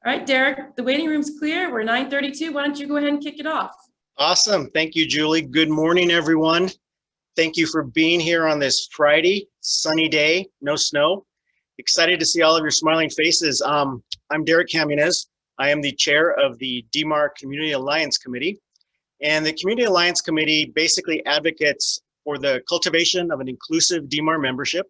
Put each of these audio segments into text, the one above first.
All right, Derek, the waiting room's clear. We're 9:32. Why don't you go ahead and kick it off? Awesome. Thank you, Julie. Good morning, everyone. Thank you for being here on this Friday, sunny day, no snow. Excited to see all of your smiling faces. I'm Derek Camines. I am the chair of the DMAR Community Alliance Committee. And the Community Alliance Committee basically advocates for the cultivation of an inclusive DMAR membership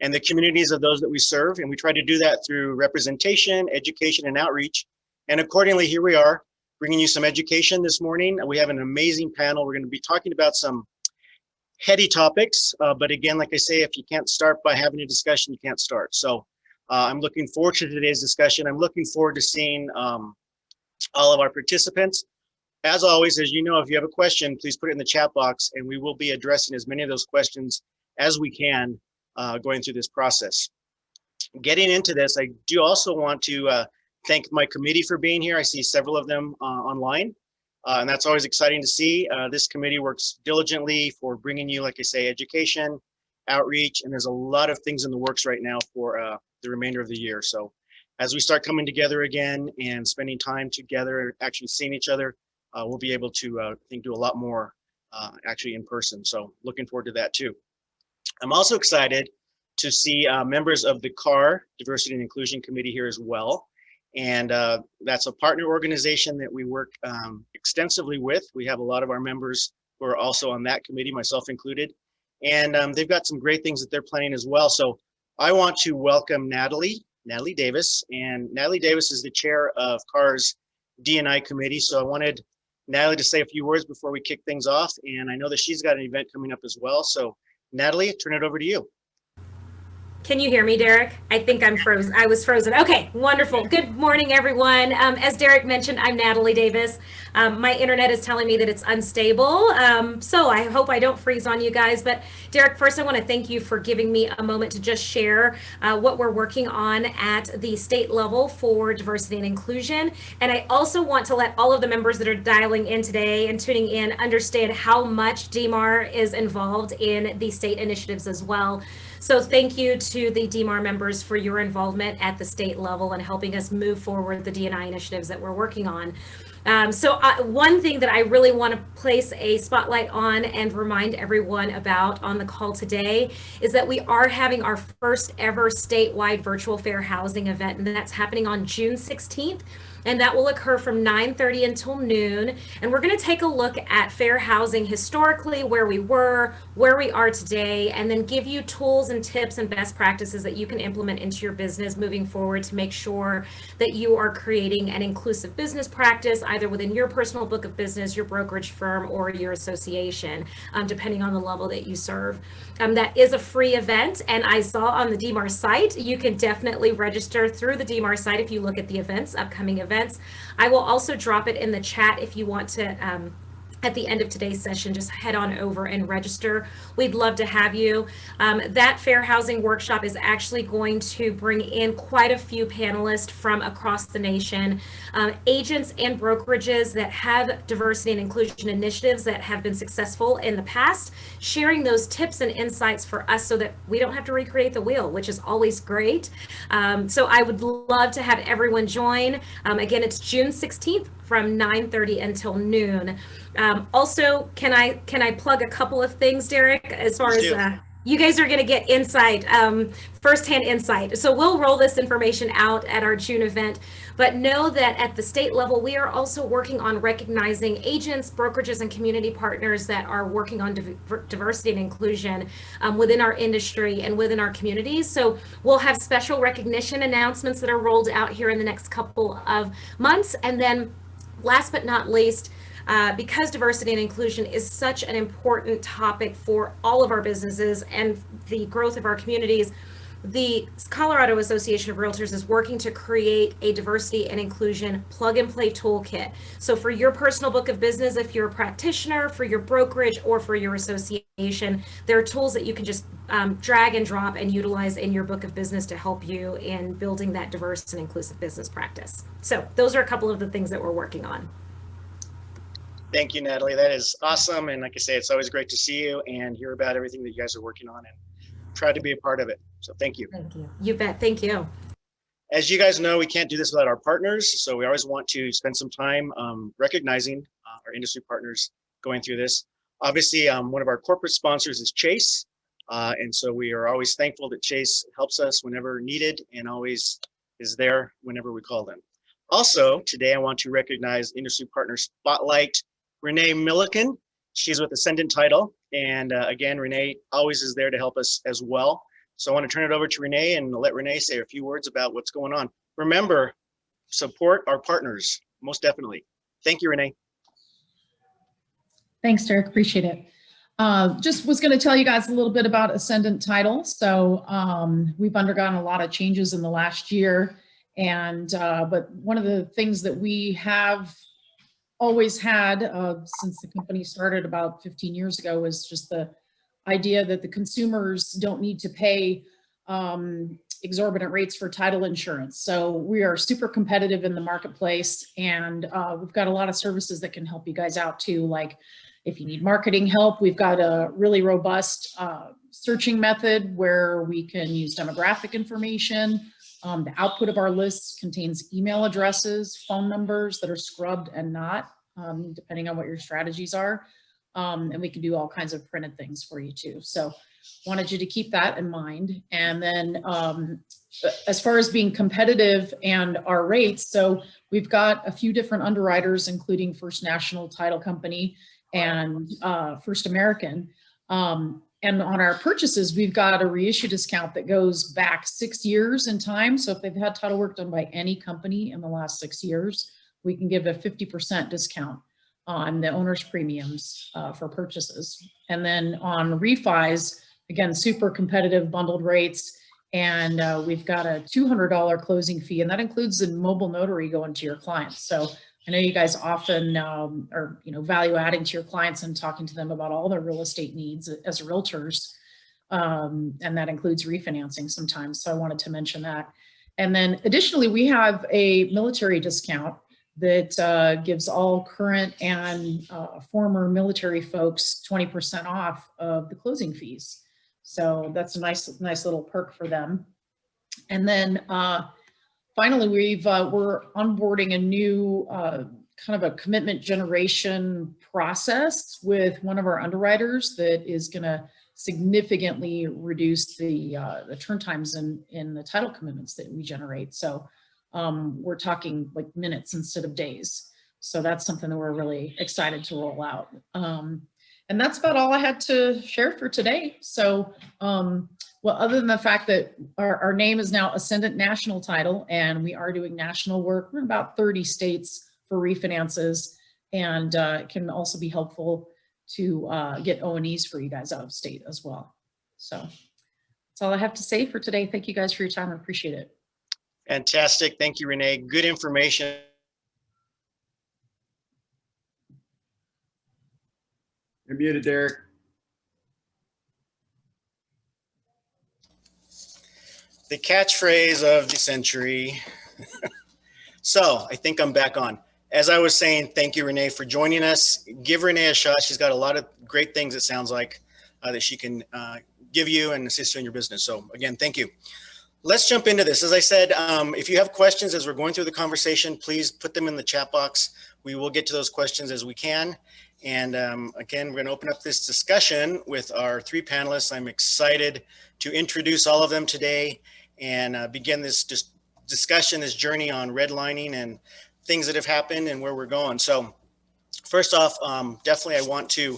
and the communities of those that we serve. And we try to do that through representation, education, and outreach. And accordingly, here we are, bringing you some education this morning. We have an amazing panel. We're going to be talking about some heady topics, but again, like I say, if you can't start by having a discussion, you can't start. So I'm looking forward to today's discussion. I'm looking forward to seeing all of our participants. As always, as you know, if you have a question, please put it in the chat box, and we will be addressing as many of those questions as we can going through this process. Getting into this, I do also want to thank my committee for being here. I see several of them online, and that's always exciting to see. This committee works diligently for bringing you, like I say, education, outreach, and there's a lot of things in the works right now for the remainder of the year. So as we start coming together again and spending time together, actually seeing each other, we'll be able to, I think, do a lot more actually in person. So looking forward to that too. I'm also excited to see members of the CAR, Diversity and Inclusion Committee, here as well. And that's a partner organization that we work extensively with. We have a lot of our members who are also on that committee, myself included. And they've got some great things that they're planning as well. So I want to welcome Natalie Davis. And Natalie Davis is the chair of CAR's D&I committee. So I wanted Natalie to say a few words before we kick things off. And I know that she's got an event coming up as well. So Natalie, turn it over to you. Can you hear me, Derek? I think I'm frozen. I was frozen. Okay, wonderful. Good morning, everyone. As Derek mentioned, I'm Natalie Davis. My internet is telling me that it's unstable, so I hope I don't freeze on you guys. But Derek, first I want to thank you for giving me a moment to just share what we're working on at the state level for diversity and inclusion. And I also want to let all of the members that are dialing in today and tuning in understand how much DMAR is involved in the state initiatives as well. So thank you to the DMAR members for your involvement at the state level and helping us move forward the D&I initiatives that we're working on. One thing that I really want to place a spotlight on and remind everyone about on the call today is that we are having our first ever statewide virtual fair housing event, and that's happening on June 16th. And that will occur from 9:30 until noon. And we're going to take a look at fair housing historically, where we were, where we are today, and then give you tools and tips and best practices that you can implement into your business moving forward to make sure that you are creating an inclusive business practice, either within your personal book of business, your brokerage firm, or your association, depending on the level that you serve. That is a free event, and I saw on the DMAR site, you can definitely register through the DMAR site if you look at the events, upcoming events. I will also drop it in the chat if you want to, at the end of today's session, just head on over and register. We'd love to have you. That fair housing workshop is actually going to bring in quite a few panelists from across the nation, agents and brokerages that have diversity and inclusion initiatives that have been successful in the past, sharing those tips and insights for us so that we don't have to recreate the wheel, which is always great. So I would love to have everyone join. Again, it's June 16th from 9:30 until noon. Also, can I plug a couple of things, Derek, as far as you guys are going to get insight, firsthand insight. So we'll roll this information out at our June event, but know that at the state level, we are also working on recognizing agents, brokerages, and community partners that are working on diversity and inclusion within our industry and within our communities. So we'll have special recognition announcements that are rolled out here in the next couple of months. And then last but not least, because diversity and inclusion is such an important topic for all of our businesses and the growth of our communities, the Colorado Association of Realtors is working to create a diversity and inclusion plug-and-play toolkit. So for your personal book of business, if you're a practitioner, for your brokerage, or for your association, there are tools that you can just drag and drop and utilize in your book of business to help you in building that diverse and inclusive business practice. So those are a couple of the things that we're working on. Thank you, Natalie. That is awesome. And like I say, it's always great to see you and hear about everything that you guys are working on and try to be a part of it. So thank you. Thank you. You bet. Thank you. As you guys know, we can't do this without our partners, so we always want to spend some time recognizing our industry partners going through this. Obviously, one of our corporate sponsors is Chase, and so we are always thankful that Chase helps us whenever needed and always is there whenever we call them. Also, today I want to recognize industry partner spotlight, Renee Milliken. She's with Ascendant Title, and again, Renee always is there to help us as well. So I want to turn it over to Renee and let Renee say a few words about what's going on. Remember, support our partners, most definitely. Thank you, Renee. Thanks, Derek, appreciate it. Just was going to tell you guys a little bit about Ascendant Title. So we've undergone a lot of changes in the last year, and but one of the things that we have always had since the company started about 15 years ago was just the idea that the consumers don't need to pay exorbitant rates for title insurance. So we are super competitive in the marketplace, and we've got a lot of services that can help you guys out too. Like if you need marketing help, we've got a really robust searching method where we can use demographic information. The output of our lists contains email addresses, phone numbers that are scrubbed and not, depending on what your strategies are. And we can do all kinds of printed things for you too. So wanted you to keep that in mind. And then as far as being competitive and our rates, so we've got a few different underwriters, including First National Title Company and First American. And on our purchases, we've got a reissue discount that goes back 6 years in time. So if they've had title work done by any company in the last 6 years, we can give a 50% discount on the owner's premiums for purchases. And then on refis, again, super competitive bundled rates. And we've got a $200 closing fee, and that includes the mobile notary going to your clients. So I know you guys often are value adding to your clients and talking to them about all their real estate needs as realtors. And that includes refinancing sometimes. So I wanted to mention that. And then additionally, we have a military discount that gives all current and former military folks 20% off of the closing fees. So that's a nice little perk for them. And then finally, we're onboarding a new kind of a commitment generation process with one of our underwriters that is going to significantly reduce the turn times in the title commitments that we generate. So we're talking like minutes instead of days. So that's something that we're really excited to roll out. And that's about all I had to share for today. So, well, other than the fact that our name is now Ascendant National Title, and we are doing national work, we're in about 30 states for refinances, and it can also be helpful to get O&Es for you guys out of state as well. So that's all I have to say for today. Thank you guys for your time. I appreciate it. Fantastic. Thank you, Renee. Good information. You're muted, Derek. The catchphrase of the century. So I think I'm back on. As I was saying, thank you, Renee, for joining us. Give Renee a shot. She's got a lot of great things, it sounds like, that she can give you and assist you in your business. So again, thank you. Let's jump into this. As I said, if you have questions as we're going through the conversation, please put them in the chat box. We will get to those questions as we can. And again, we're going to open up this discussion with our three panelists. I'm excited to introduce all of them today and begin this discussion, this journey on redlining and things that have happened and where we're going. So first off, definitely I want to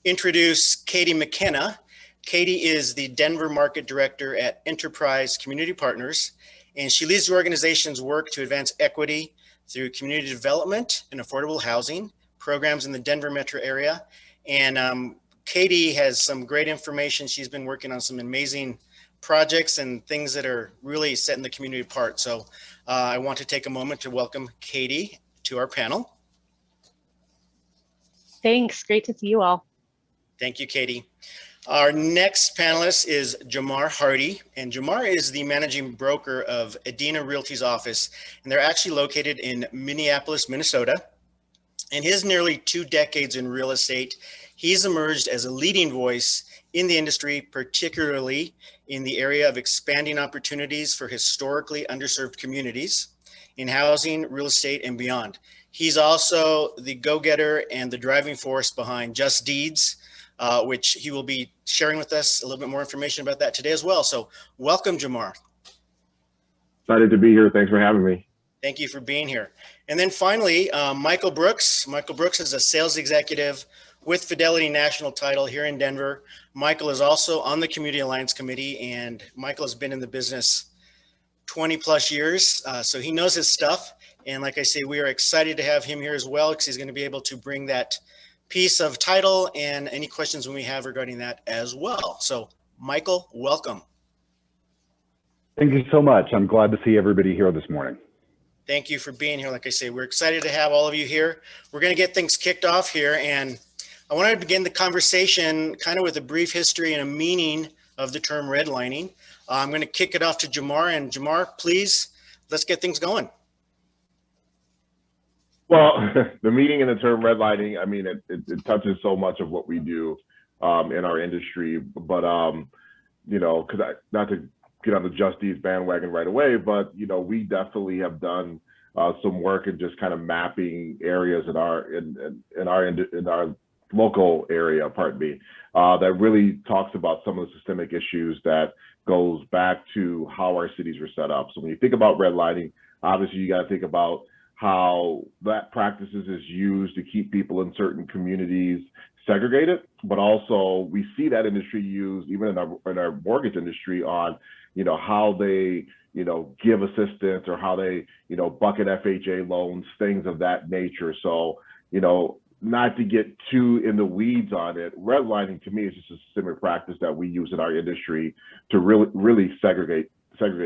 introduce Katie McKenna. Katie is the Denver Market Director at Enterprise Community Partners, and she leads the organization's work to advance equity through community development and affordable housing programs in the Denver metro area. And Katie has some great information. She's been working on some amazing projects and things that are really setting the community apart. So I want to take a moment to welcome Katie to our panel. Thanks. Great to see you all. Thank you, Katie. Our next panelist is Jamar Hardy, and Jamar is the managing broker of Edina Realty's office, and they're actually located in Minneapolis, Minnesota. In his nearly 2 decades in real estate, he's emerged as a leading voice in the industry, particularly in the area of expanding opportunities for historically underserved communities in housing, real estate, and beyond. He's also the go-getter and the driving force behind Just Deeds, which he will be sharing with us a little bit more information about that today as well. So welcome, Jamar. Excited to be here. Thanks for having me. Thank you for being here. And then finally, Michael Brooks. Michael Brooks is a sales executive with Fidelity National Title here in Denver. Michael is also on the Community Alliance Committee, and Michael has been in the business 20 plus years, so he knows his stuff. And like I say, we are excited to have him here as well, because he's going to be able to bring that piece of title and any questions we have regarding that as well. So Michael, welcome. Thank you so much. I'm glad to see everybody here this morning. Thank you for being here. Like I say, we're excited to have all of you here. We're going to get things kicked off here, and I want to begin the conversation kind of with a brief history and a meaning of the term redlining. I'm going to kick it off to Jamar, and Jamar, please, let's get things going. Well, the meaning in the term redlining, I mean, it touches so much of what we do in our industry, but, you know, because not to get on the Just Deeds bandwagon right away, but, you know, we definitely have done some work in just kind of mapping areas in our local area, pardon me, that really talks about some of the systemic issues that goes back to how our cities were set up. So when you think about redlining, obviously you got to think about how that practices is used to keep people in certain communities segregated, but also we see that industry used even in our mortgage industry on, you know, how they, you know, give assistance or how they, you know, bucket FHA loans, things of that nature. So, you know, not to get too in the weeds on it, redlining to me is just a systemic practice that we use in our industry to really segregate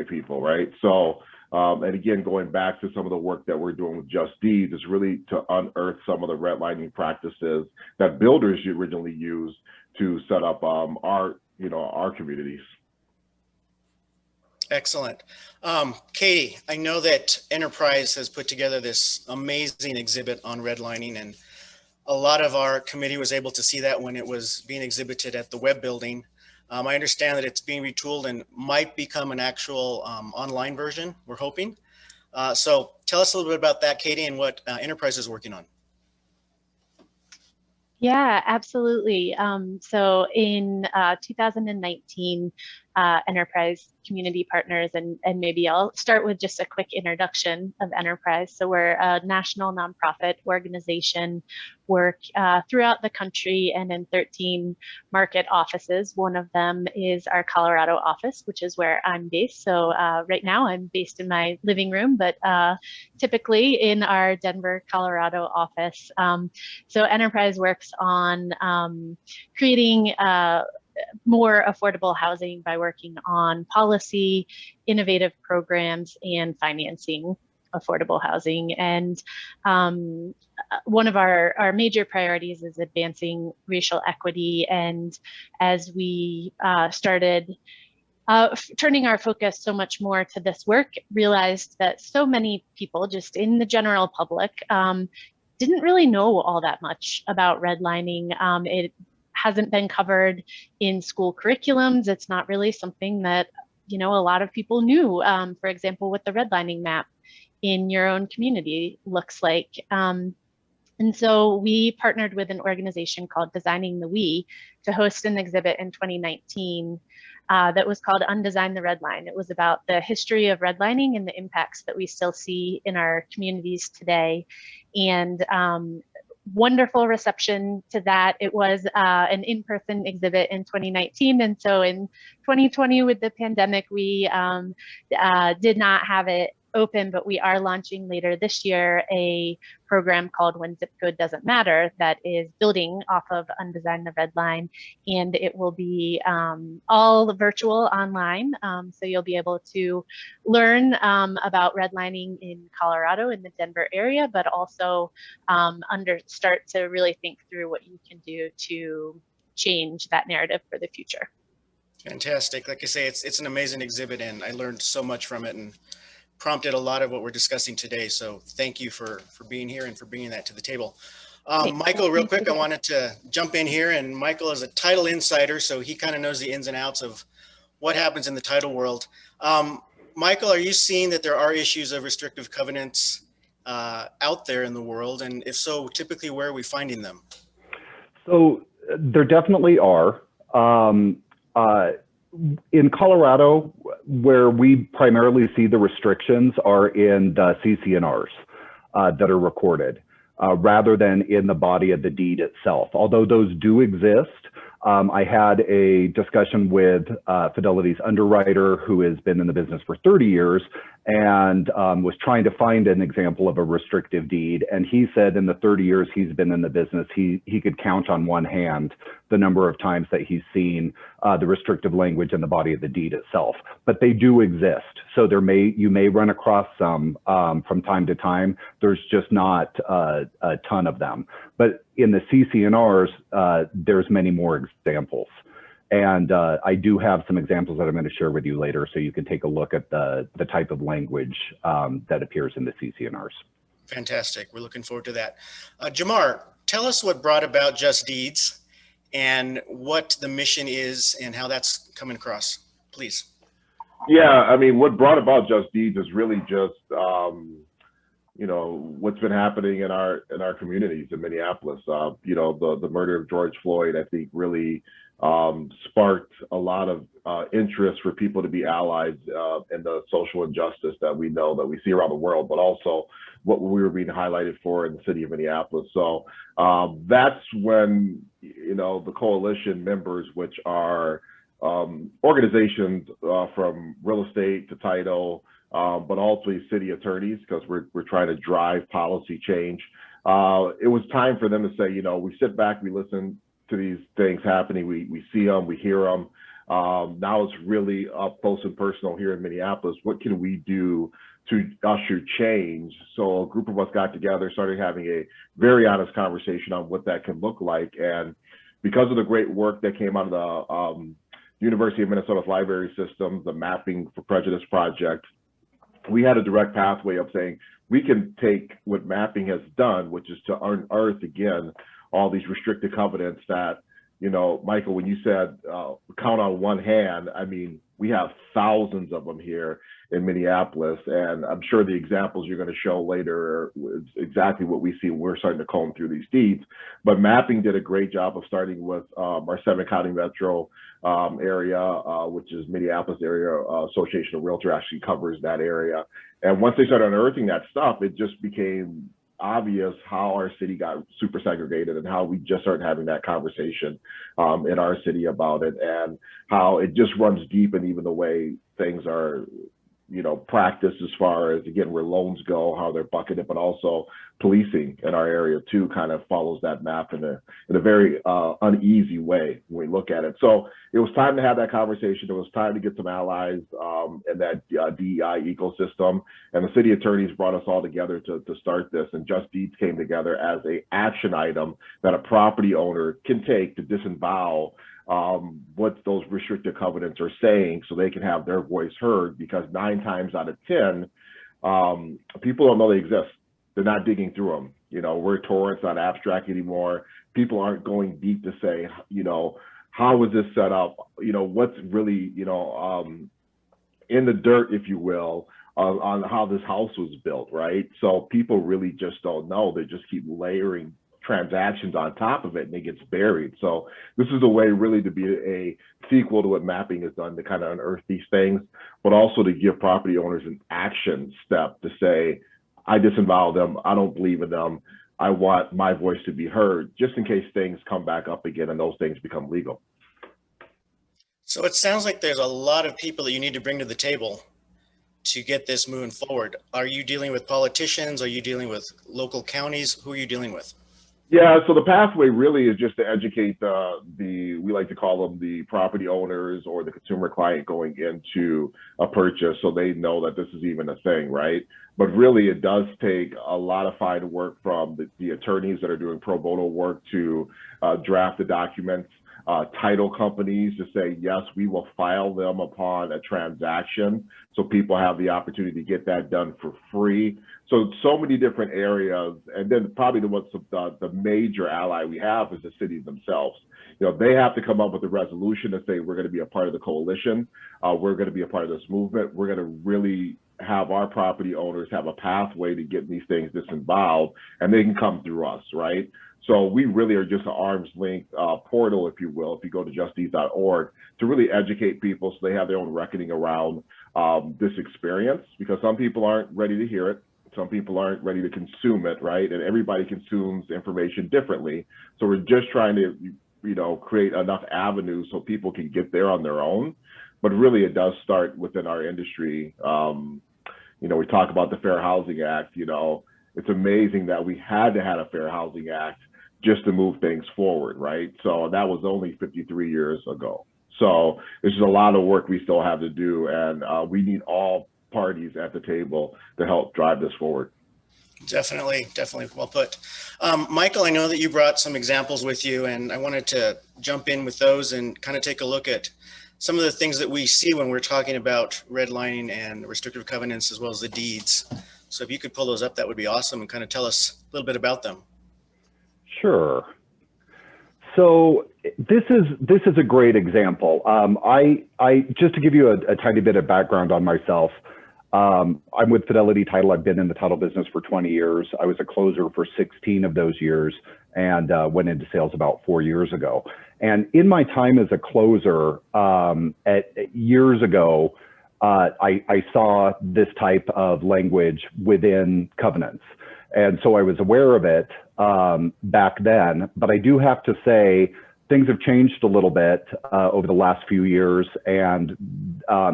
people, right? So, and again, going back to some of the work that we're doing with Just Deeds is really to unearth some of the redlining practices that builders originally used to set up our communities. Excellent. Katie, I know that Enterprise has put together this amazing exhibit on redlining, and a lot of our committee was able to see that when it was being exhibited at the web building. I understand that it's being retooled and might become an actual online version, we're hoping. So tell us a little bit about that, Katie, and what Enterprise is working on. Yeah, absolutely. So in 2019, Enterprise Community Partners, and maybe I'll start with just a quick introduction of Enterprise. So we're a national nonprofit organization, work throughout the country and in 13 market offices. One of them is our Colorado office, which is where I'm based. So right now I'm based in my living room, but typically in our Denver, Colorado office. So Enterprise works on creating more affordable housing by working on policy, innovative programs, and financing affordable housing. And one of our major priorities is advancing racial equity. And as we started turning our focus so much more to this work, realized that so many people just in the general public didn't really know all that much about redlining. It hasn't been covered in school curriculums. It's not really something that, you know, a lot of people knew, for example, what the redlining map in your own community looks like. And so we partnered with an organization called Designing the We to host an exhibit in 2019 that was called Undesign the Redline. It was about the history of redlining and the impacts that we still see in our communities today. And wonderful reception to that. It was an in-person exhibit in 2019. And so in 2020 with the pandemic, we did not have it open, but we are launching later this year a program called When Zip Code Doesn't Matter that is building off of Undesign the Redline, and it will be all virtual online. So you'll be able to learn about redlining in Colorado in the Denver area, but also start to really think through what you can do to change that narrative for the future. Fantastic. Like I say, it's an amazing exhibit, and I learned so much from it and prompted a lot of what we're discussing today. So thank you for being here and for bringing that to the table. Michael, real quick, I wanted to jump in here, and Michael is a title insider, so he kind of knows the ins and outs of what happens in the title world. Michael, are you seeing that there are issues of restrictive covenants out there in the world? And if so, typically where are we finding them? So there definitely are. In Colorado, where we primarily see the restrictions are in the CC&Rs that are recorded, rather than in the body of the deed itself. Although those do exist, I had a discussion with Fidelity's underwriter who has been in the business for 30 years and was trying to find an example of a restrictive deed. And he said in the 30 years he's been in the business, he could count on one hand the number of times that he's seen the restrictive language in the body of the deed itself. But they do exist. So you may run across some from time to time. There's just not a ton of them. But in the CC&Rs, there's many more examples. And I do have some examples that I'm going to share with you later, so you can take a look at the type of language that appears in the CC&Rs. Fantastic. We're looking forward to that. Jamar, tell us what brought about Just Deeds and what the mission is and how that's coming across, please. Yeah, I mean, what brought about Just Deeds is really just, you know, what's been happening in our communities in Minneapolis. You know, the murder of George Floyd, I think, really sparked a lot of interest for people to be allies in the social injustice that we know that we see around the world, but also what we were being highlighted for in the city of Minneapolis. So that's when, you know, the coalition members, which are organizations from real estate to title, but also city attorneys, because we're trying to drive policy change. It was time for them to say, you know, we sit back, we listen to these things happening, we see them, we hear them. Now it's really up close and personal here in Minneapolis. What can we do to usher change? So a group of us got together, started having a very honest conversation on what that can look like. And because of the great work that came out of the University of Minnesota's library system, the Mapping for Prejudice project, we had a direct pathway of saying, we can take what mapping has done, which is to unearth again all these restricted covenants that, you know, Michael, when you said count on one hand, I mean, we have thousands of them here in Minneapolis, and I'm sure the examples you're going to show later is exactly what we see when we're starting to comb through these deeds. But mapping did a great job of starting with our 7-county metro area, which is Minneapolis Area Association of Realtor actually covers that area. And once they started unearthing that stuff, it just became obvious how our city got super segregated and how we just started having that conversation in our city about it, and how it just runs deep in even the way things are, you know, practiced as far as, again, where loans go, how they're bucketed, but also policing in our area too kind of follows that map in a very uneasy way when we look at it. So it was time to have that conversation. It was time to get some allies in that DEI ecosystem, and the city attorneys brought us all together to start this. And Just Deeds came together as an action item that a property owner can take to disavow what those restricted covenants are saying, so they can have their voice heard. Because 9 times out of 10, people don't know they exist. They're not digging through them. You know, we're torrents, not abstract anymore. People aren't going deep to say, you know, how was this set up? You know, what's really, you know, in the dirt, if you will, on how this house was built, right? So people really just don't know. They just keep layering transactions on top of it, and it gets buried. So this is a way really to be a sequel to what mapping has done, to kind of unearth these things, but also to give property owners an action step to say, I disavow them, I don't believe in them, I want my voice to be heard, just in case things come back up again and those things become legal. So it sounds like there's a lot of people that you need to bring to the table to get this moving forward. Are you dealing with politicians? Are you dealing with local counties? Who are you dealing with? Yeah, so the pathway really is just to educate we like to call them the property owners or the consumer client going into a purchase, so they know that this is even a thing, right? But really it does take a lot of fine work from the attorneys that are doing pro bono work to draft the documents. title companies to say, yes, we will file them upon a transaction. So people have the opportunity to get that done for free. So many different areas. And then probably the major ally we have is the cities themselves. You know, they have to come up with a resolution to say, we're going to be a part of the coalition. We're going to be a part of this movement. We're going to really have our property owners have a pathway to get these things disinvolved, and they can come through us, right? So we really are just an arm's length portal, if you will, if you go to justice.org, to really educate people so they have their own reckoning around this experience, because some people aren't ready to hear it. Some people aren't ready to consume it, right? And everybody consumes information differently. So we're just trying to, you know, create enough avenues so people can get there on their own. But really, it does start within our industry. You know, we talk about the Fair Housing Act. You know, it's amazing that we had to have a Fair Housing Act just to move things forward, right? So that was only 53 years ago. So there's a lot of work we still have to do, and we need all parties at the table to help drive this forward. Definitely well put. Michael, I know that you brought some examples with you, and I wanted to jump in with those and kind of take a look at some of the things that we see when we're talking about redlining and restrictive covenants, as well as the deeds. So if you could pull those up, that would be awesome, and kind of tell us a little bit about them. Sure. So this is a great example. I just to give you a tiny bit of background on myself. I'm with Fidelity Title. I've been in the title business for 20 years. I was a closer for 16 of those years, and went into sales about 4 years ago. And in my time as a closer, years ago, I saw this type of language within covenants. And so I was aware of it back then, but I do have to say things have changed a little bit over the last few years, and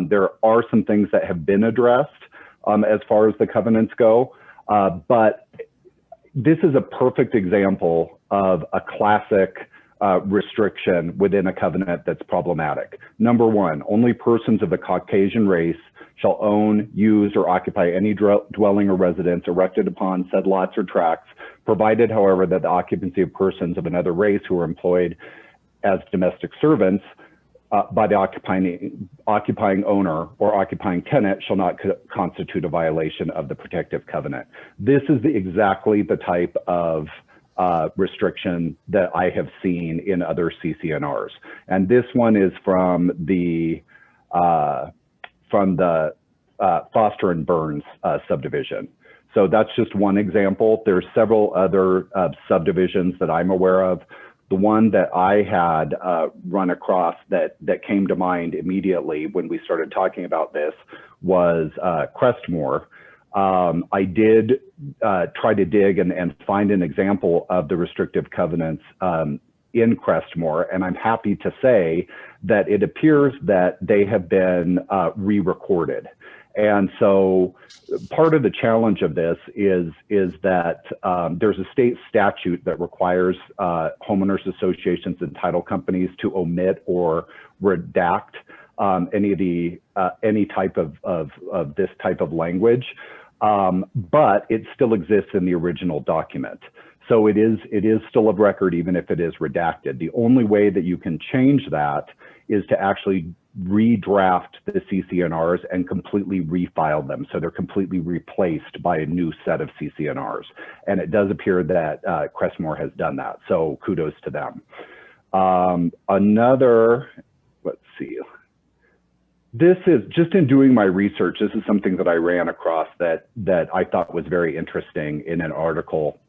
there are some things that have been addressed as far as the covenants go. But this is a perfect example of a classic restriction within a covenant that's problematic. Number one, only persons of the Caucasian race shall own, use, or occupy any dwelling or residence erected upon said lots or tracts, provided, however, that the occupancy of persons of another race who are employed as domestic servants by the occupying owner or occupying tenant shall not constitute a violation of the protective covenant. This is exactly the type of restriction that I have seen in other CCNRs. And this one is from the Foster and Burns subdivision. So that's just one example. There's several other subdivisions that I'm aware of. The one that I had run across that came to mind immediately when we started talking about this was Crestmore. I did try to dig and find an example of the restrictive covenants in Crestmore, and I'm happy to say that it appears that they have been re-recorded. And so part of the challenge of this is that there's a state statute that requires homeowners associations and title companies to omit or redact any type of this type of language, but it still exists in the original document. So it is still of record, even if it is redacted. The only way that you can change that is to actually redraft the CCNRs and completely refile them. So they're completely replaced by a new set of CCNRs. And it does appear that Crestmore has done that. So kudos to them. Let's see. This is, just in doing my research, this is something that I ran across that I thought was very interesting in an article.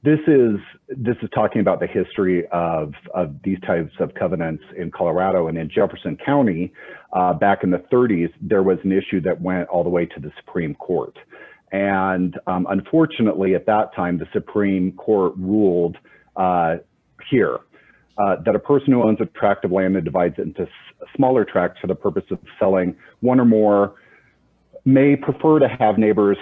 This is talking about the history of these types of covenants in Colorado, and in Jefferson County, back in the 30s, there was an issue that went all the way to the Supreme Court. And unfortunately, at that time, the Supreme Court ruled here that a person who owns a tract of land and divides it into smaller tracts for the purpose of selling one or more may prefer to have neighbors,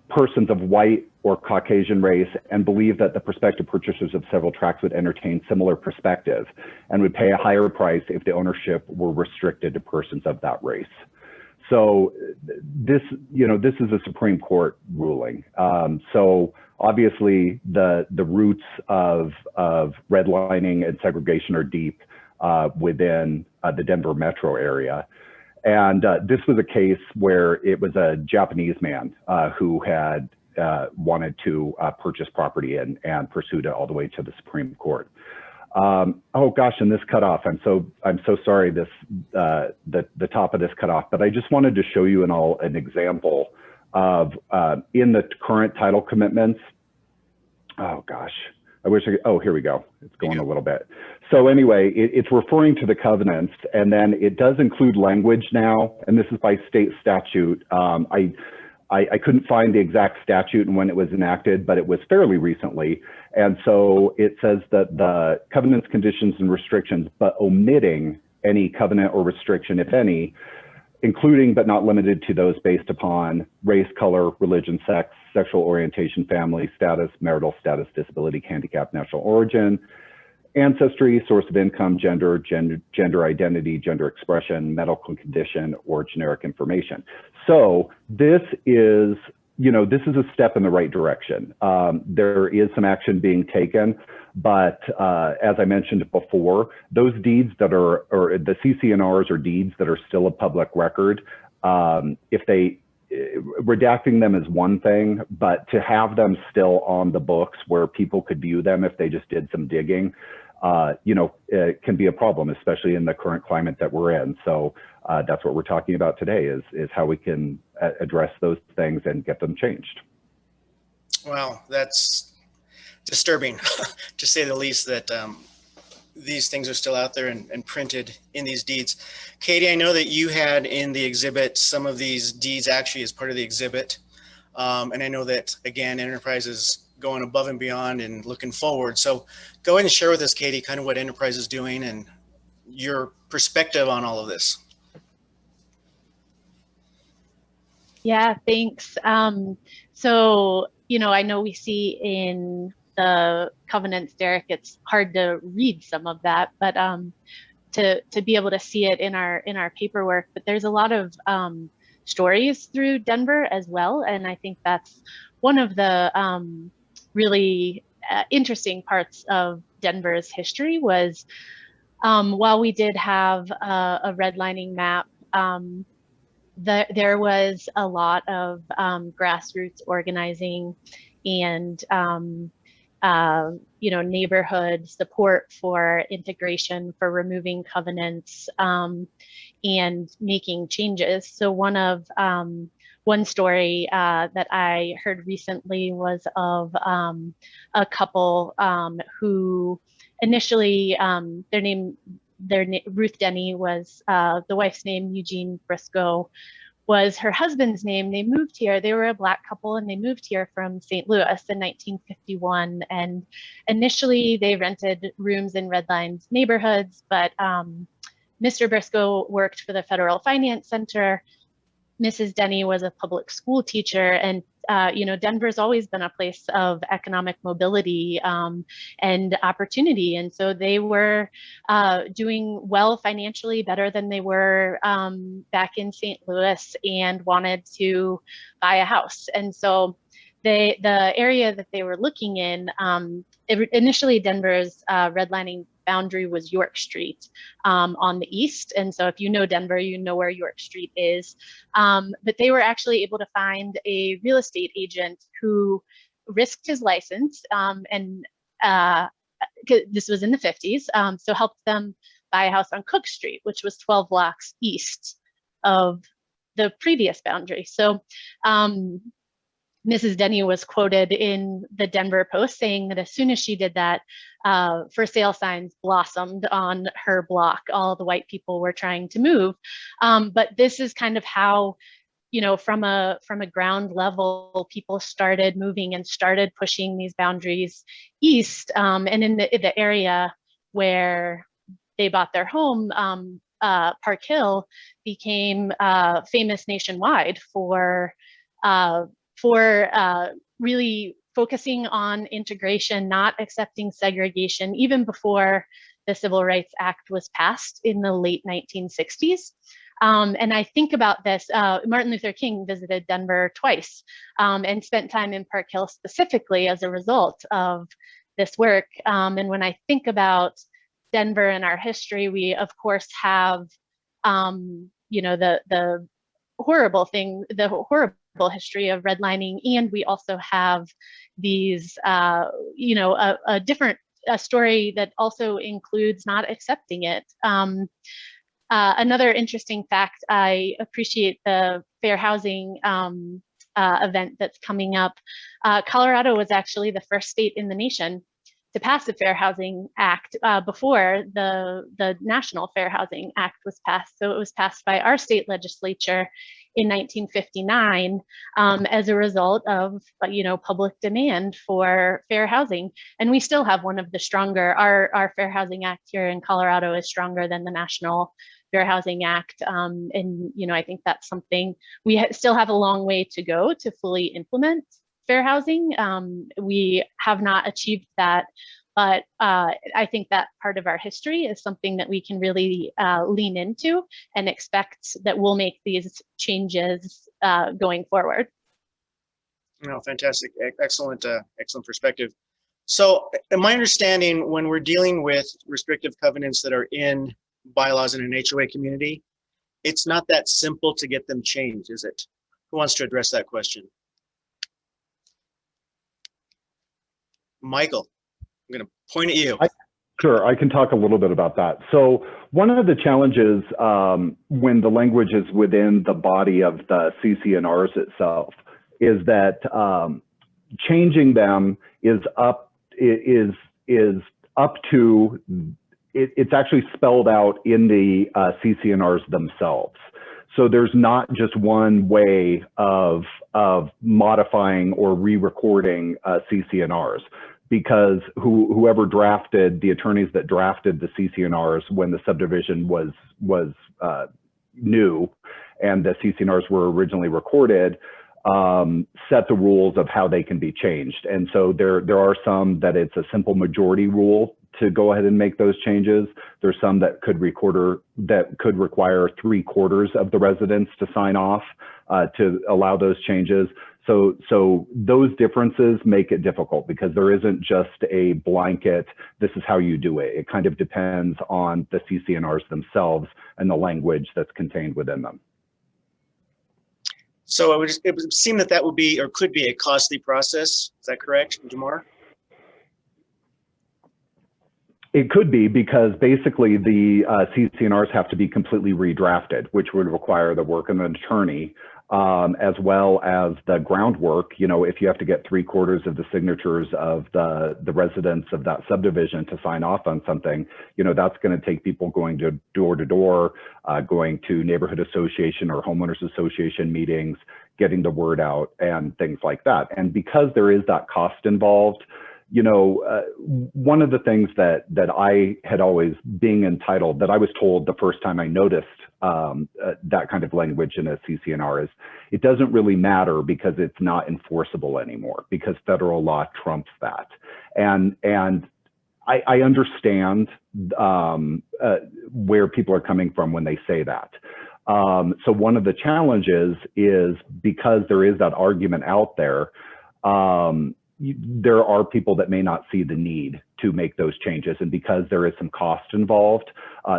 persons of white or Caucasian race, and believe that the prospective purchasers of several tracts would entertain similar perspective and would pay a higher price if the ownership were restricted to persons of that race. So this, this is a Supreme Court ruling. So obviously the roots of redlining and segregation are deep within the Denver metro area. And this was a case where it was a Japanese man who had wanted to purchase property and pursued it all the way to the Supreme Court. Oh gosh, and this cut off. I'm so sorry. This the top of this cut off. But I just wanted to show you an example of in the current title commitments. Oh gosh, I wish I could. Oh, here we go. It's going a little bit. So anyway, it's referring to the covenants, and then it does include language now, and this is by state statute. I couldn't find the exact statute and when it was enacted, but it was fairly recently. And so it says that the covenants, conditions, and restrictions, but omitting any covenant or restriction, if any, including but not limited to those based upon race, color, religion, sex, sexual orientation, family status, marital status, disability, handicap, national origin, ancestry, source of income, gender identity, gender expression, medical condition, or generic information. So this is, this is a step in the right direction. There is some action being taken, but as I mentioned before, those deeds that are, or the CC&Rs or deeds that are still a public record, redacting them is one thing, but to have them still on the books where people could view them if they just did some digging, it can be a problem, especially in the current climate that we're in. So that's what we're talking about today is how we can address those things and get them changed. Wow, that's disturbing to say the least, that these things are still out there and printed in these deeds. Katie, I know that you had in the exhibit some of these deeds actually as part of the exhibit. And I know that, again, Enterprise is going above and beyond and looking forward. So go ahead and share with us, Katie, kind of what Enterprise is doing and your perspective on all of this. Yeah, thanks. So, I know we see in the covenants, Derek, it's hard to read some of that, but to be able to see it in our paperwork. But there's a lot of stories through Denver as well, and I think that's one of the really interesting parts of Denver's history was while we did have a redlining map, there was a lot of grassroots organizing and neighborhood support for integration, for removing covenants and making changes. So one story that I heard recently was of a couple who initially Ruth Denny was the wife's name. Eugene Briscoe was her husband's name. They moved here. They were a Black couple, and they moved here from St. Louis in 1951. And initially, they rented rooms in redlined neighborhoods, but Mr. Briscoe worked for the Federal Finance Center. Mrs. Denny was a public school teacher, and Denver's always been a place of economic mobility and opportunity. And so they were doing well financially, better than they were back in St. Louis, and wanted to buy a house. And so the area that they were looking in, initially Denver's redlining boundary was York Street on the east. And so if you know Denver, you know where York Street is. But they were actually able to find a real estate agent who risked his license and this was in the 50s. So helped them buy a house on Cook Street, which was 12 blocks east of the previous boundary. So Mrs. Denny was quoted in the Denver Post saying that as soon as she did that, for sale signs blossomed on her block. All the white people were trying to move. But this is kind of how, from a ground level, people started moving and started pushing these boundaries east. And in the area where they bought their home, Park Hill became famous nationwide for really focusing on integration, not accepting segregation, even before the Civil Rights Act was passed in the late 1960s. And I think about this, Martin Luther King visited Denver twice and spent time in Park Hill specifically as a result of this work. And when I think about Denver and our history, we of course have, you know, the horrible history of redlining, and we also have these, you know, a story that also includes not accepting it. Another interesting fact, I appreciate the fair housing event that's coming up. Colorado was actually the first state in the nation to pass the Fair Housing Act before the National Fair Housing Act was passed. So it was passed by our state legislature in 1959 as a result of, you know, public demand for fair housing. And we still have one of the stronger, our Fair Housing Act here in Colorado is stronger than the National Fair Housing Act. And, you know, I think that's something we still have a long way to go to fully implement fair housing. We have not achieved that, but I think that part of our history is something that we can really lean into and expect that we'll make these changes going forward. No, fantastic. Excellent, excellent perspective. So in my understanding, when we're dealing with restrictive covenants that are in bylaws in an HOA community, it's not that simple to get them changed, is it? Who wants to address that question? Michael, I'm going to point at you. Sure, I can talk a little bit about that. So one of the challenges when the language is within the body of the CC&Rs itself is that changing them is up to, it's actually spelled out in the CC&Rs themselves. So there's not just one way of modifying or re-recording CC&Rs, because whoever drafted, the attorneys that drafted the CC&Rs when the subdivision was new and the CC&Rs were originally recorded, set the rules of how they can be changed. And so there are some that it's a simple majority rule to go ahead and make those changes. There's some that could require 3/4 of the residents to sign off to allow those changes. So those differences make it difficult because there isn't just a blanket, this is how you do it. It kind of depends on the CC&Rs themselves and the language that's contained within them. So it would seem that would be or could be a costly process. Is that correct, Jamar? It could be, because basically the CC&Rs have to be completely redrafted, which would require the work of an attorney, as well as the groundwork. You know, if you have to get 3/4 of the signatures of the residents of that subdivision to sign off on something, you know, that's going to take people going to door, going to neighborhood association or homeowners association meetings, getting the word out and things like that. And because there is that cost involved, you know, one of the things that I had always, being entitled, that I was told the first time I noticed that kind of language in a CC&R is, it doesn't really matter because it's not enforceable anymore, because federal law trumps that. And I understand where people are coming from when they say that. So one of the challenges is, because there is that argument out there, there are people that may not see the need to make those changes. And because there is some cost involved,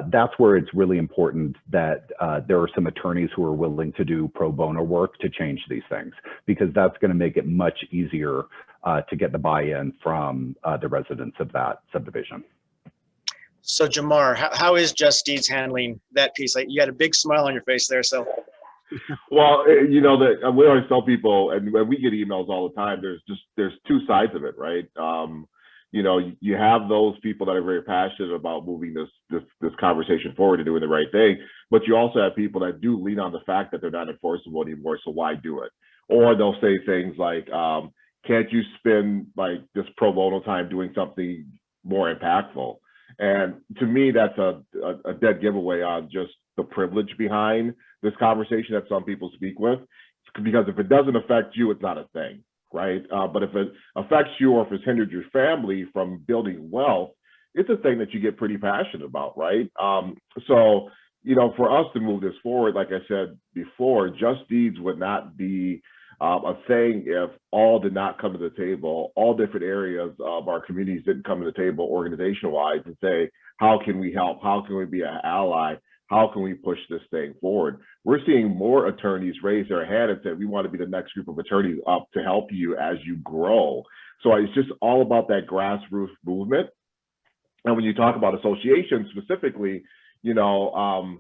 that's where it's really important that there are some attorneys who are willing to do pro bono work to change these things, because that's going to make it much easier to get the buy-in from the residents of that subdivision. So Jamar, how is Just Deeds handling that piece? Like, you had a big smile on your face there, so. Well, you know, that we always tell people, and when we get emails all the time, there's two sides of it, right? You know, you have those people that are very passionate about moving this conversation forward and doing the right thing, but you also have people that do lean on the fact that they're not enforceable anymore, so why do it? Or they'll say things like, can't you spend like this pro bono time doing something more impactful? And to me, that's a dead giveaway on just the privilege behind this conversation that some people speak with, because if it doesn't affect you, it's not a thing, right? But if it affects you, or if it's hindered your family from building wealth, it's a thing that you get pretty passionate about, right? So, you know, for us to move this forward, like I said before, just deeds would not be a thing if all did not come to the table, all different areas of our communities didn't come to the table organization-wise and say, how can we help? How can we be an ally? How can we push this thing forward? We're seeing more attorneys raise their hand and say, we want to be the next group of attorneys up to help you as you grow. So it's just all about that grassroots movement. And when you talk about associations specifically, you know,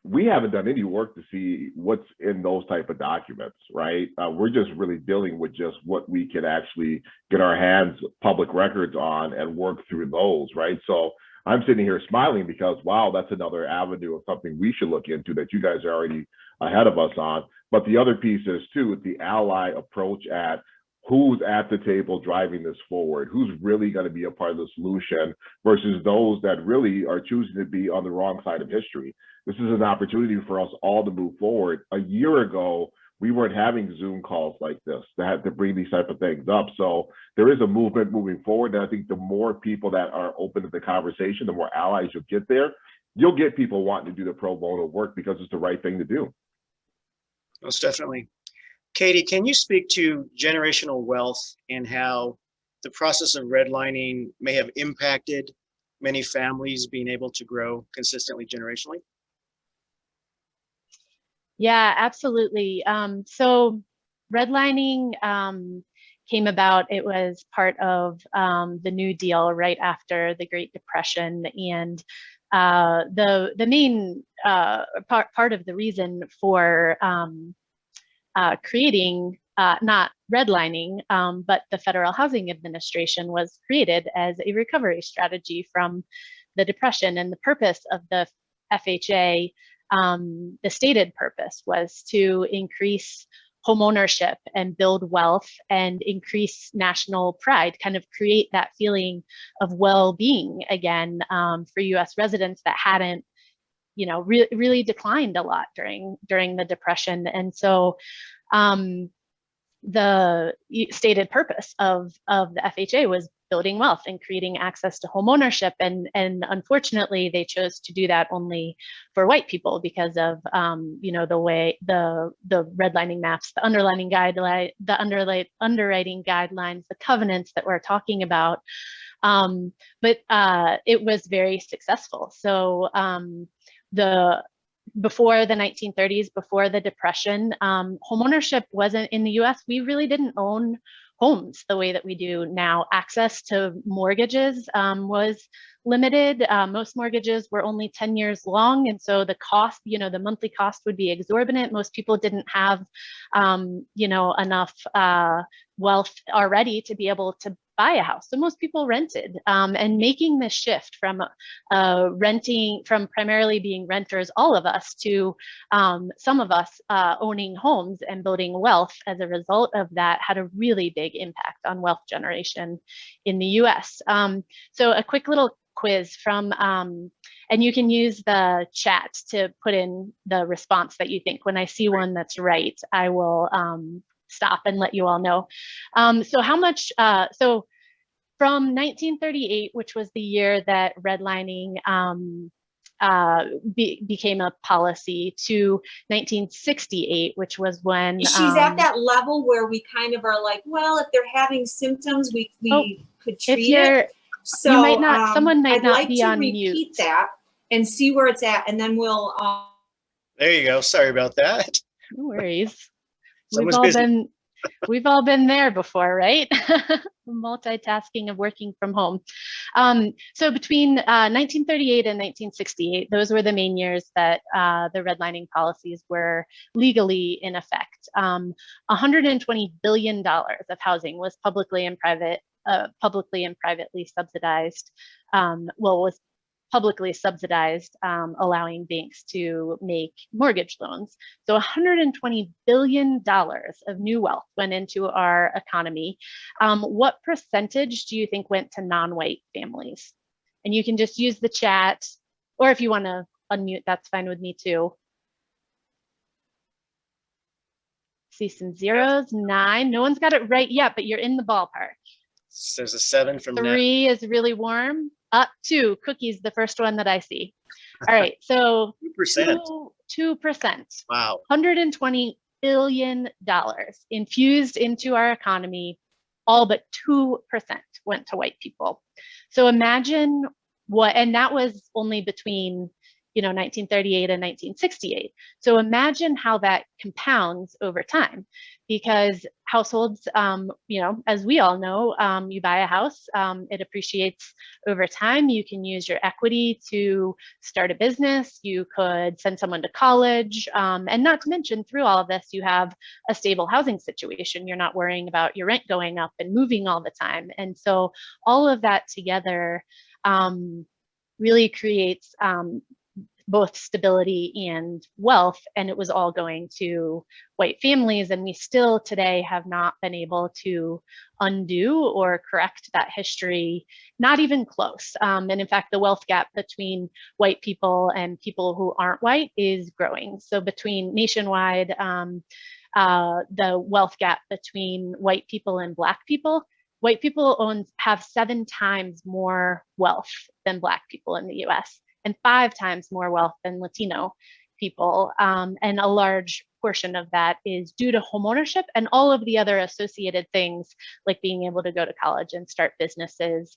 we haven't done any work to see what's in those type of documents, right? We're just really dealing with just what we can actually get our hands public records on and work through those, right? So I'm sitting here smiling because, wow, that's another avenue of something we should look into that you guys are already ahead of us on. But the other piece is too, the ally approach at who's at the table driving this forward, who's really going to be a part of the solution versus those that really are choosing to be on the wrong side of history. This is an opportunity for us all to move forward. A year ago, we weren't having Zoom calls like this that had to bring these type of things up. So there is a movement moving forward. And I think the more people that are open to the conversation, the more allies you'll get there. You'll get people wanting to do the pro bono work because it's the right thing to do. Most definitely. Katie, can you speak to generational wealth and how the process of redlining may have impacted many families being able to grow consistently generationally? Yeah, absolutely. So redlining came about, it was part of the New Deal right after the Great Depression. And the main part of the reason for creating not redlining, but the Federal Housing Administration was created as a recovery strategy from the Depression. And the purpose of the FHA, the stated purpose, was to increase homeownership and build wealth and increase national pride, kind of create that feeling of well-being again for U.S. residents that hadn't, you know, really declined a lot during the Depression. And so the stated purpose of the FHA was building wealth and creating access to homeownership. And unfortunately, they chose to do that only for white people because of, you know, the way the redlining maps, the underwriting guidelines, the covenants that we're talking about. But it was very successful. So before the 1930s, before the Depression, homeownership wasn't in the US. We really didn't own homes the way that we do now. Access to mortgages was limited. Most mortgages were only 10 years long. And so the cost, you know, the monthly cost would be exorbitant. Most people didn't have, you know, enough wealth already to be able to buy a house. So most people rented, and making the shift from renting, from primarily being renters, all of us, to some of us owning homes and building wealth as a result of that had a really big impact on wealth generation in the US. So a quick little quiz from, and you can use the chat to put in the response that you think. When I see one that's right, I will stop and let you all know. So how much, so from 1938, which was the year that redlining became a policy, to 1968, which was when she's at that level where we kind of are like, well, if they're having symptoms, we could treat it. So you might not, someone might I'd not like be to on repeat mute. that and see where it's at, and then we'll. There you go. Sorry about that. No worries. Someone's busy. We've all been there before, right? Multitasking of working from home. So between 1938 and 1968, those were the main years that the redlining policies were legally in effect. $120 billion of housing was publicly and privately subsidized. Was publicly subsidized, allowing banks to make mortgage loans. So $120 billion of new wealth went into our economy. What percentage do you think went to non-white families? And you can just use the chat, or if you want to unmute, that's fine with me too. See some zeros, 9. No one's got it right yet, but you're in the ballpark. There's a 7 from 3 is really warm. 2, cookies, the first one that I see. All right, so 2%. 2%. Wow. $120 billion infused into our economy, all but 2% went to white people. So imagine what, and that was only between 1938 and 1968. So imagine how that compounds over time, because households, as we all know, you buy a house, it appreciates over time. You can use your equity to start a business. You could send someone to college. And not to mention, through all of this, you have a stable housing situation. You're not worrying about your rent going up and moving all the time. And so all of that together really creates both stability and wealth, and it was all going to white families. And we still today have not been able to undo or correct that history, not even close. And in fact, the wealth gap between white people and people who aren't white is growing. So between nationwide, the wealth gap between white people and Black people, white people have 7 times more wealth than Black people in the US. And 5 times more wealth than Latino people. And a large portion of that is due to homeownership and all of the other associated things, like being able to go to college and start businesses,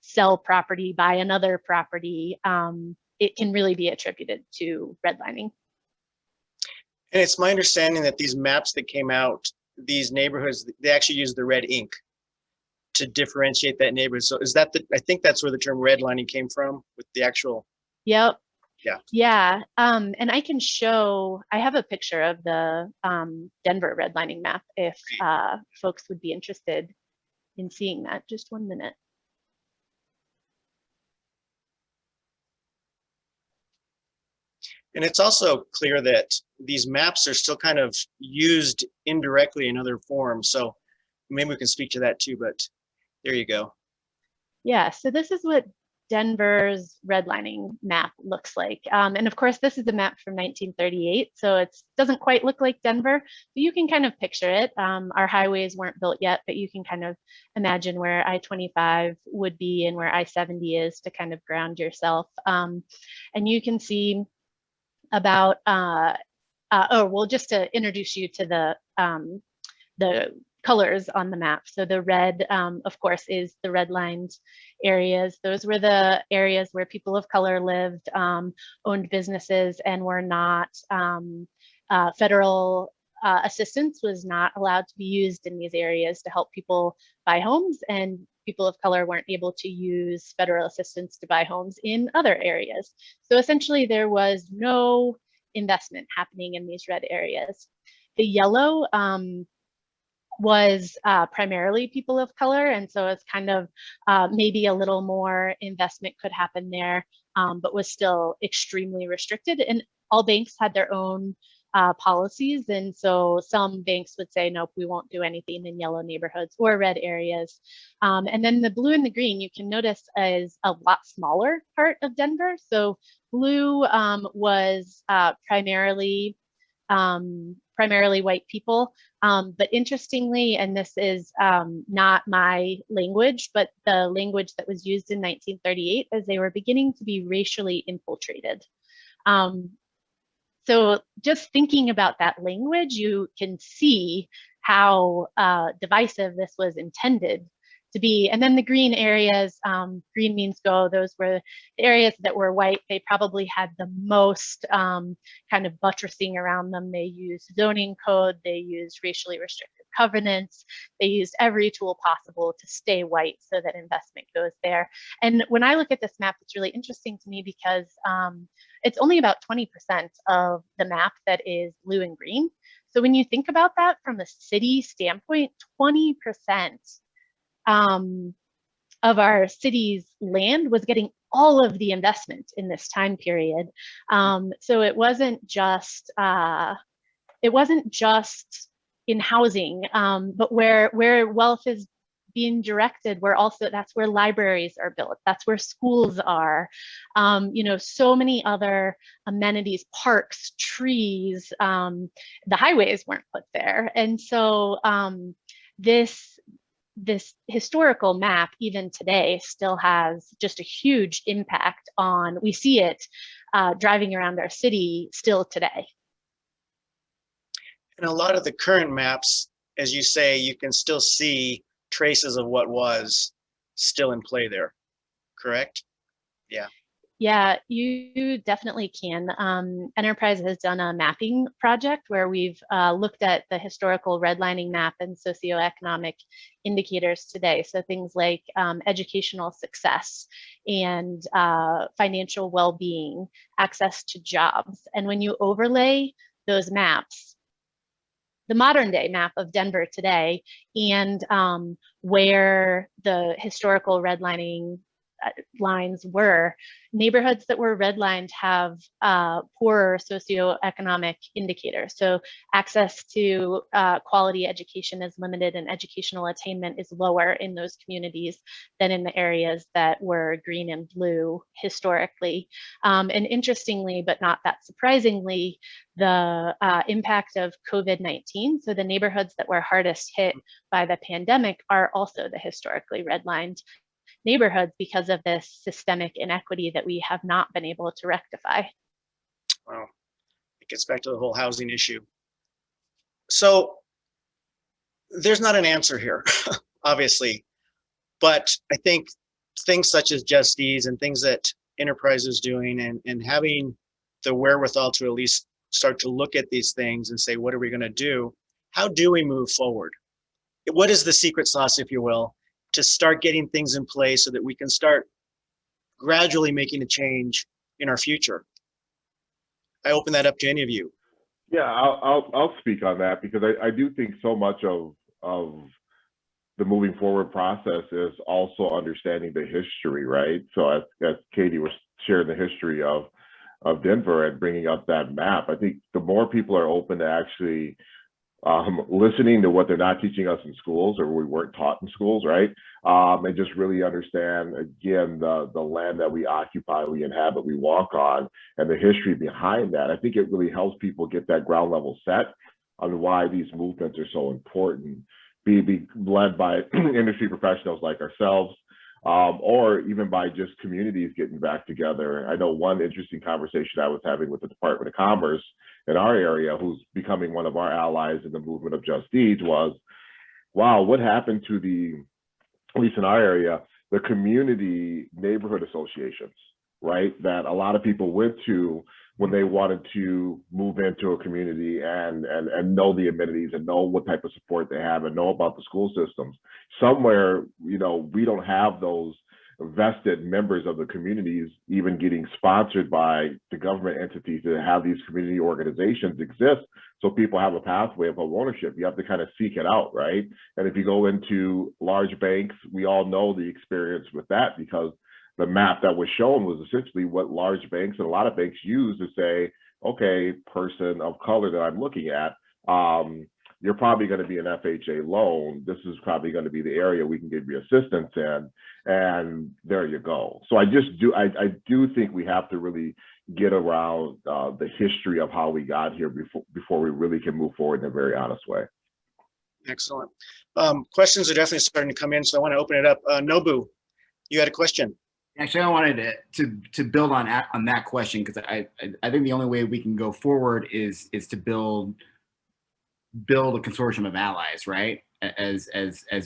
sell property, buy another property. It can really be attributed to redlining. And it's my understanding that these maps that came out, these neighborhoods, they actually use the red ink to differentiate that neighborhood. So is that I think that's where the term redlining came from, with the actual. Yep. Yeah. Yeah. And I can show, I have a picture of the Denver redlining map if folks would be interested in seeing that. Just 1 minute. And it's also clear that these maps are still kind of used indirectly in other forms. So maybe we can speak to that too, but there you go. Yeah, so this is what Denver's redlining map looks like. And of course, this is a map from 1938, so it doesn't quite look like Denver, but you can kind of picture it. Our highways weren't built yet, but you can kind of imagine where I-25 would be and where I-70 is to kind of ground yourself. And you can see about, just to introduce you to the colors on the map. So the red, of course, is the redlined areas. Those were the areas where people of color lived, owned businesses, and were not, federal assistance was not allowed to be used in these areas to help people buy homes, and people of color weren't able to use federal assistance to buy homes in other areas. So essentially there was no investment happening in these red areas. The yellow, was primarily people of color, and so it's kind of maybe a little more investment could happen there, but was still extremely restricted. And all banks had their own policies, and so some banks would say, nope, we won't do anything in yellow neighborhoods or red areas. And then the blue and the green, you can notice, is a lot smaller part of Denver. So blue was primarily white people. But interestingly, and this is not my language, but the language that was used in 1938 as they were beginning to be racially infiltrated. So just thinking about that language, you can see how divisive this was intended to be. And then the green areas, green means go, those were the areas that were white. They probably had the most kind of buttressing around them. They used zoning code, they used racially restrictive covenants, they used every tool possible to stay white so that investment goes there. And when I look at this map, it's really interesting to me because it's only about 20% of the map that is blue and green. So when you think about that from a city standpoint, 20% of our city's land was getting all of the investment in this time period. So it wasn't just in housing, but where wealth is being directed, that's where libraries are built, that's where schools are, so many other amenities, parks, trees, the highways weren't put there. And so this historical map, even today, still has just a huge impact on, we see it driving around our city still today. And a lot of the current maps, as you say, you can still see traces of what was still in play there, correct? Yeah. Yeah, you definitely can. Enterprise has done a mapping project where we've looked at the historical redlining map and socioeconomic indicators today. So things like educational success and financial well-being, access to jobs. And when you overlay those maps, the modern day map of Denver today, and where the historical redlining lines were, neighborhoods that were redlined have poorer socioeconomic indicators. So access to quality education is limited and educational attainment is lower in those communities than in the areas that were green and blue historically. And interestingly, but not that surprisingly, the impact of COVID-19, so the neighborhoods that were hardest hit by the pandemic are also the historically redlined neighborhoods because of this systemic inequity that we have not been able to rectify. Wow. It gets back to the whole housing issue. So there's not an answer here, obviously, but I think things such as Just Ease and things that Enterprise is doing and having the wherewithal to at least start to look at these things and say, what are we going to do? How do we move forward? What is the secret sauce, if you will, to start getting things in place so that we can start gradually making a change in our future? I open that up to any of you. Yeah, I'll speak on that because I do think so much of the moving forward process is also understanding the history, right? So as Katie was sharing the history of Denver and bringing up that map, I think the more people are open to actually listening to what they're not teaching us in schools or we weren't taught in schools, right? And just really understand, again, the land that we occupy, we inhabit, we walk on, and the history behind that. I think it really helps people get that ground level set on why these movements are so important, be led by industry professionals like ourselves, or even by just communities getting back together. I know one interesting conversation I was having with the Department of Commerce in our area, who's becoming one of our allies in the movement of Just Deeds, was, wow, what happened to at least in our area, the community neighborhood associations, right? That a lot of people went to when they wanted to move into a community and know the amenities and know what type of support they have and know about the school systems. Somewhere, we don't have those vested members of the communities even getting sponsored by the government entities to have these community organizations exist, so people have a pathway of home ownership. You have to kind of seek it out, right? And if you go into large banks, we all know the experience with that, because the map that was shown was essentially what large banks and a lot of banks use to say, okay, person of color that I'm looking at, you're probably going to be an FHA loan. This is probably going to be the area we can give you assistance in, and there you go. So I do think we have to really get around the history of how we got here before we really can move forward in a very honest way. Excellent. Questions are definitely starting to come in, so I want to open it up. Nobu, you had a question. Actually, I wanted to build on that question, because I think the only way we can go forward is to build a consortium of allies, right? As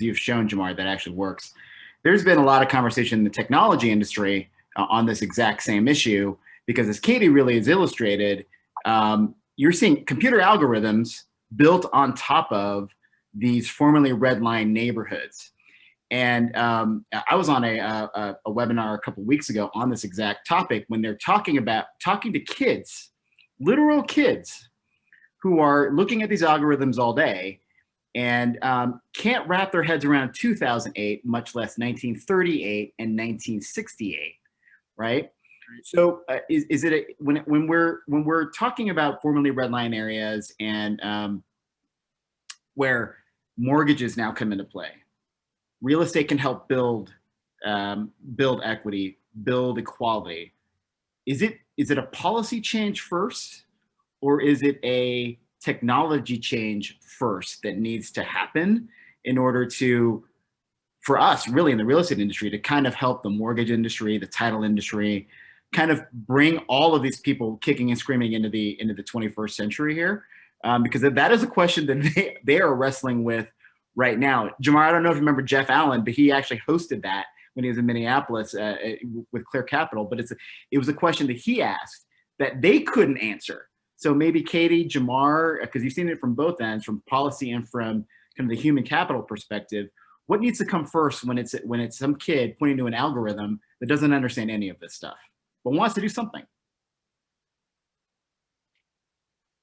you've shown, Jamar, that actually works. There's been a lot of conversation in the technology industry on this exact same issue, because as Katie really has illustrated, you're seeing computer algorithms built on top of these formerly redlined neighborhoods. And I was on a webinar a couple of weeks ago on this exact topic, when they're talking to kids, literal kids, who are looking at these algorithms all day and can't wrap their heads around 2008, much less 1938 and 1968, right? So is it when we're talking about formerly redline areas and where mortgages now come into play, real estate can help build equity, build equality. Is it a policy change first, or is it a technology change first that needs to happen in order for us, really in the real estate industry, to kind of help the mortgage industry, the title industry, kind of bring all of these people kicking and screaming into the 21st century here, because that is a question that they are wrestling with right now. Jamar, I don't know if you remember Jeff Allen, but he actually hosted that when he was in Minneapolis with Clear Capital. But it was a question that he asked that they couldn't answer. So maybe Katie, Jamar, because you've seen it from both ends, from policy and from kind of the human capital perspective. What needs to come first when it's some kid pointing to an algorithm that doesn't understand any of this stuff, but wants to do something?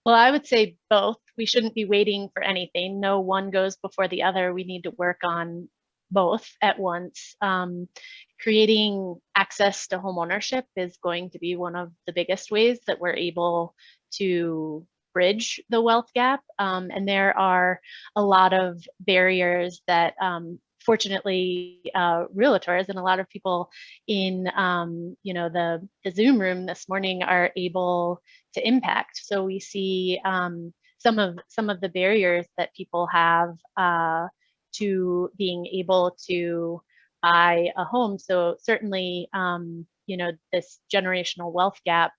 Well, I would say both. We shouldn't be waiting for anything. No one goes before the other. We need to work on both at once. Creating access to homeownership is going to be one of the biggest ways that we're able to bridge the wealth gap. And there are a lot of barriers that fortunately realtors and a lot of people in the Zoom room this morning are able to impact. So we see some of the barriers that people have to being able to buy a home. So certainly this generational wealth gap,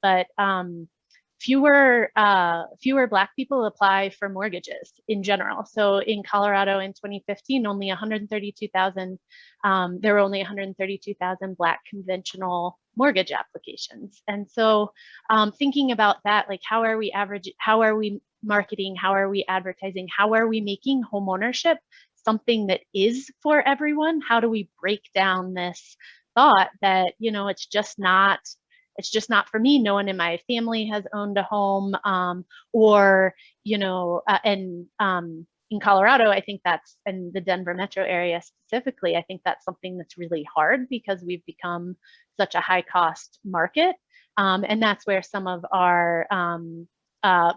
but fewer Black people apply for mortgages in general. So in Colorado in 2015, only 132,000, there were only 132,000 Black conventional mortgage applications. And so thinking about that, like how are we marketing, how are we advertising, how are we making homeownership something that is for everyone? How do we break down this thought that, it's just not for me. No one in my family has owned a home, in Colorado, I think that's, and the Denver metro area specifically, I think that's something that's really hard because we've become such a high cost market. And that's where some of our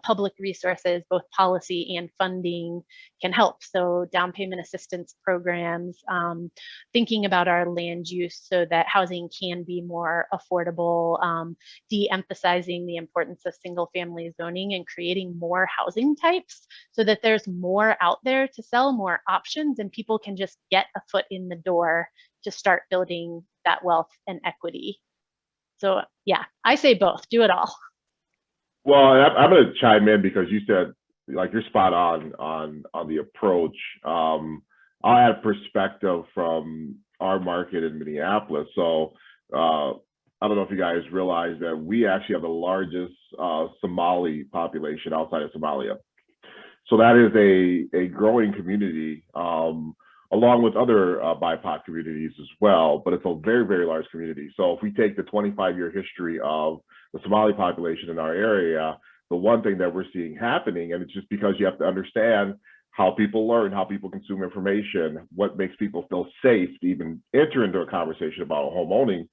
public resources, both policy and funding, can help. So down payment assistance programs, thinking about our land use so that housing can be more affordable, de-emphasizing the importance of single family zoning and creating more housing types so that there's more out there to sell, more options, and people can just get a foot in the door to start building that wealth and equity. So yeah, I say both, do it all. Well, I'm going to chime in because you said, like, you're spot on the approach. I'll add perspective from our market in Minneapolis. So I don't know if you guys realize that we actually have the largest Somali population outside of Somalia. So that is a growing community, along with other BIPOC communities as well, but it's a very, very large community. So if we take the 25-year history of the Somali population in our area, the one thing that we're seeing happening, and it's just because you have to understand how people learn, how people consume information, what makes people feel safe to even enter into a conversation about home owning,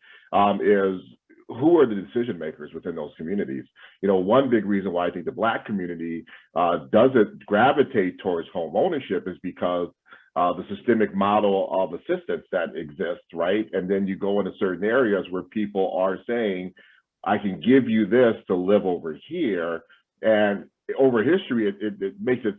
is who are the decision makers within those communities. One big reason why I think the Black community doesn't gravitate towards home ownership is because the systemic model of assistance that exists, right? And then you go into certain areas where people are saying, I can give you this to live over here. And over history, it makes it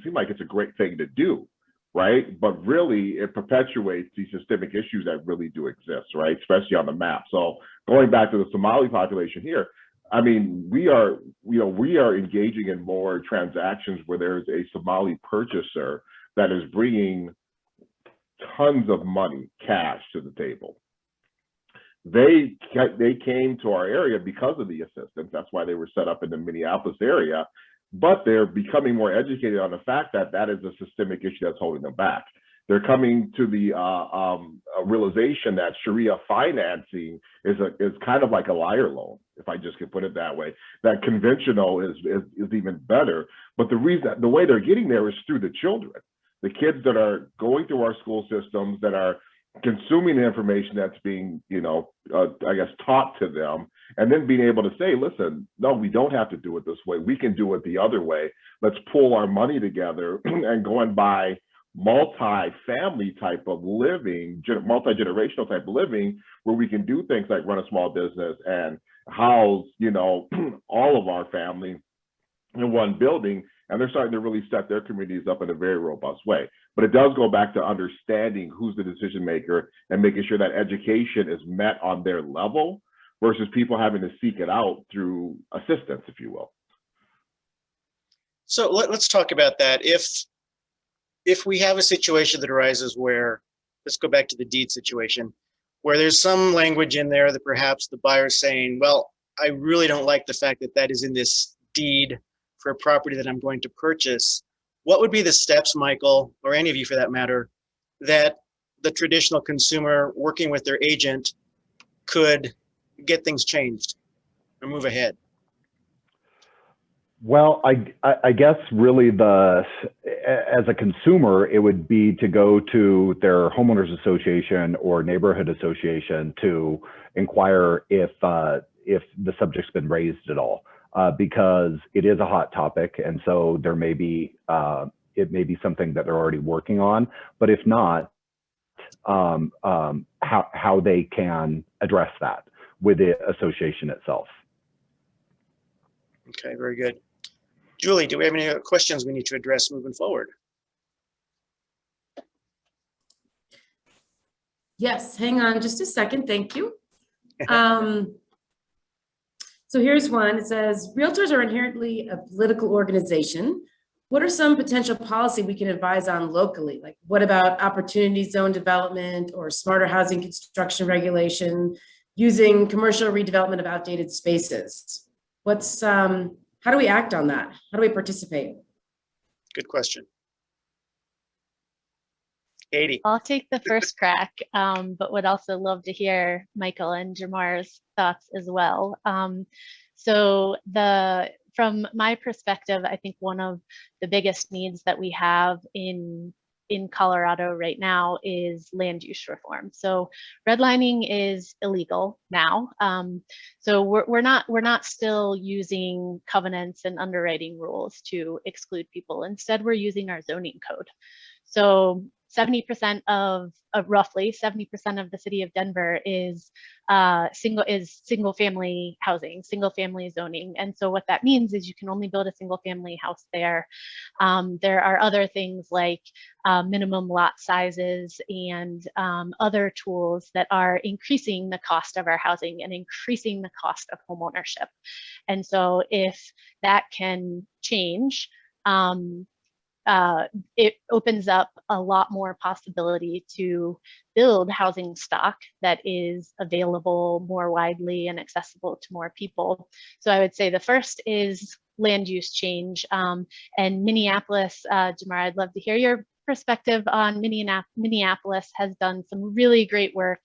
seem like it's a great thing to do, right? But really, it perpetuates these systemic issues that really do exist, right? Especially on the map. So going back to the Somali population here, I mean, we are engaging in more transactions where there's a Somali purchaser that is bringing tons of money, cash, to the table. They came to our area because of the assistance. That's why they were set up in the Minneapolis area. But they're becoming more educated on the fact that that is a systemic issue that's holding them back. They're coming to the realization that Sharia financing is kind of like a liar loan, if I just can put it that way. That conventional is even better. But the way they're getting there is through the children. The kids that are going through our school systems, that are consuming the information that's being, I guess, taught to them, and then being able to say, listen, no, we don't have to do it this way. We can do it the other way. Let's pull our money together and go and buy multi-family type of living, multi-generational type of living, where we can do things like run a small business and house, all of our family in one building. And they're starting to really set their communities up in a very robust way. But it does go back to understanding who's the decision maker and making sure that education is met on their level, versus people having to seek it out through assistance, if you will. So let's talk about that. If we have a situation that arises where, let's go back to the deed situation, where there's some language in there that perhaps the buyer's saying, well, I really don't like the fact that that is in this deed for a property that I'm going to purchase. What would be the steps, Michael, or any of you for that matter, that the traditional consumer working with their agent could get things changed or move ahead? Well, I guess really as a consumer, it would be to go to their homeowners association or neighborhood association to inquire if the subject's been raised at all, because it is a hot topic, and so there may be it may be something that they're already working on. But if not, how they can address that with the association itself. Okay, very good. Julie, do we have any questions we need to address moving forward? Yes, hang on just a second. Thank you. So here's one. It says, realtors are inherently a political organization. What are some potential policy we can advise on locally? Like, what about opportunity zone development or smarter housing construction regulation using commercial redevelopment of outdated spaces? What's, how do we act on that? How do we participate? Good question. Katie. I'll take the first crack, but would also love to hear Michael and Jamar's thoughts as well. So from my perspective, I think one of the biggest needs that we have in Colorado right now is land use reform. So redlining is illegal now. So we're not still using covenants and underwriting rules to exclude people. Instead, we're using our zoning code. So 70% of roughly 70% of the city of Denver is single family housing, single family zoning. And so what that means is you can only build a single family house there. There are other things like minimum lot sizes and other tools that are increasing the cost of our housing and increasing the cost of homeownership. And so if that can change, it opens up a lot more possibility to build housing stock that is available more widely and accessible to more people. So I would say the first is land use change. And Minneapolis, Jamar, I'd love to hear your perspective on Minneapolis has done some really great work,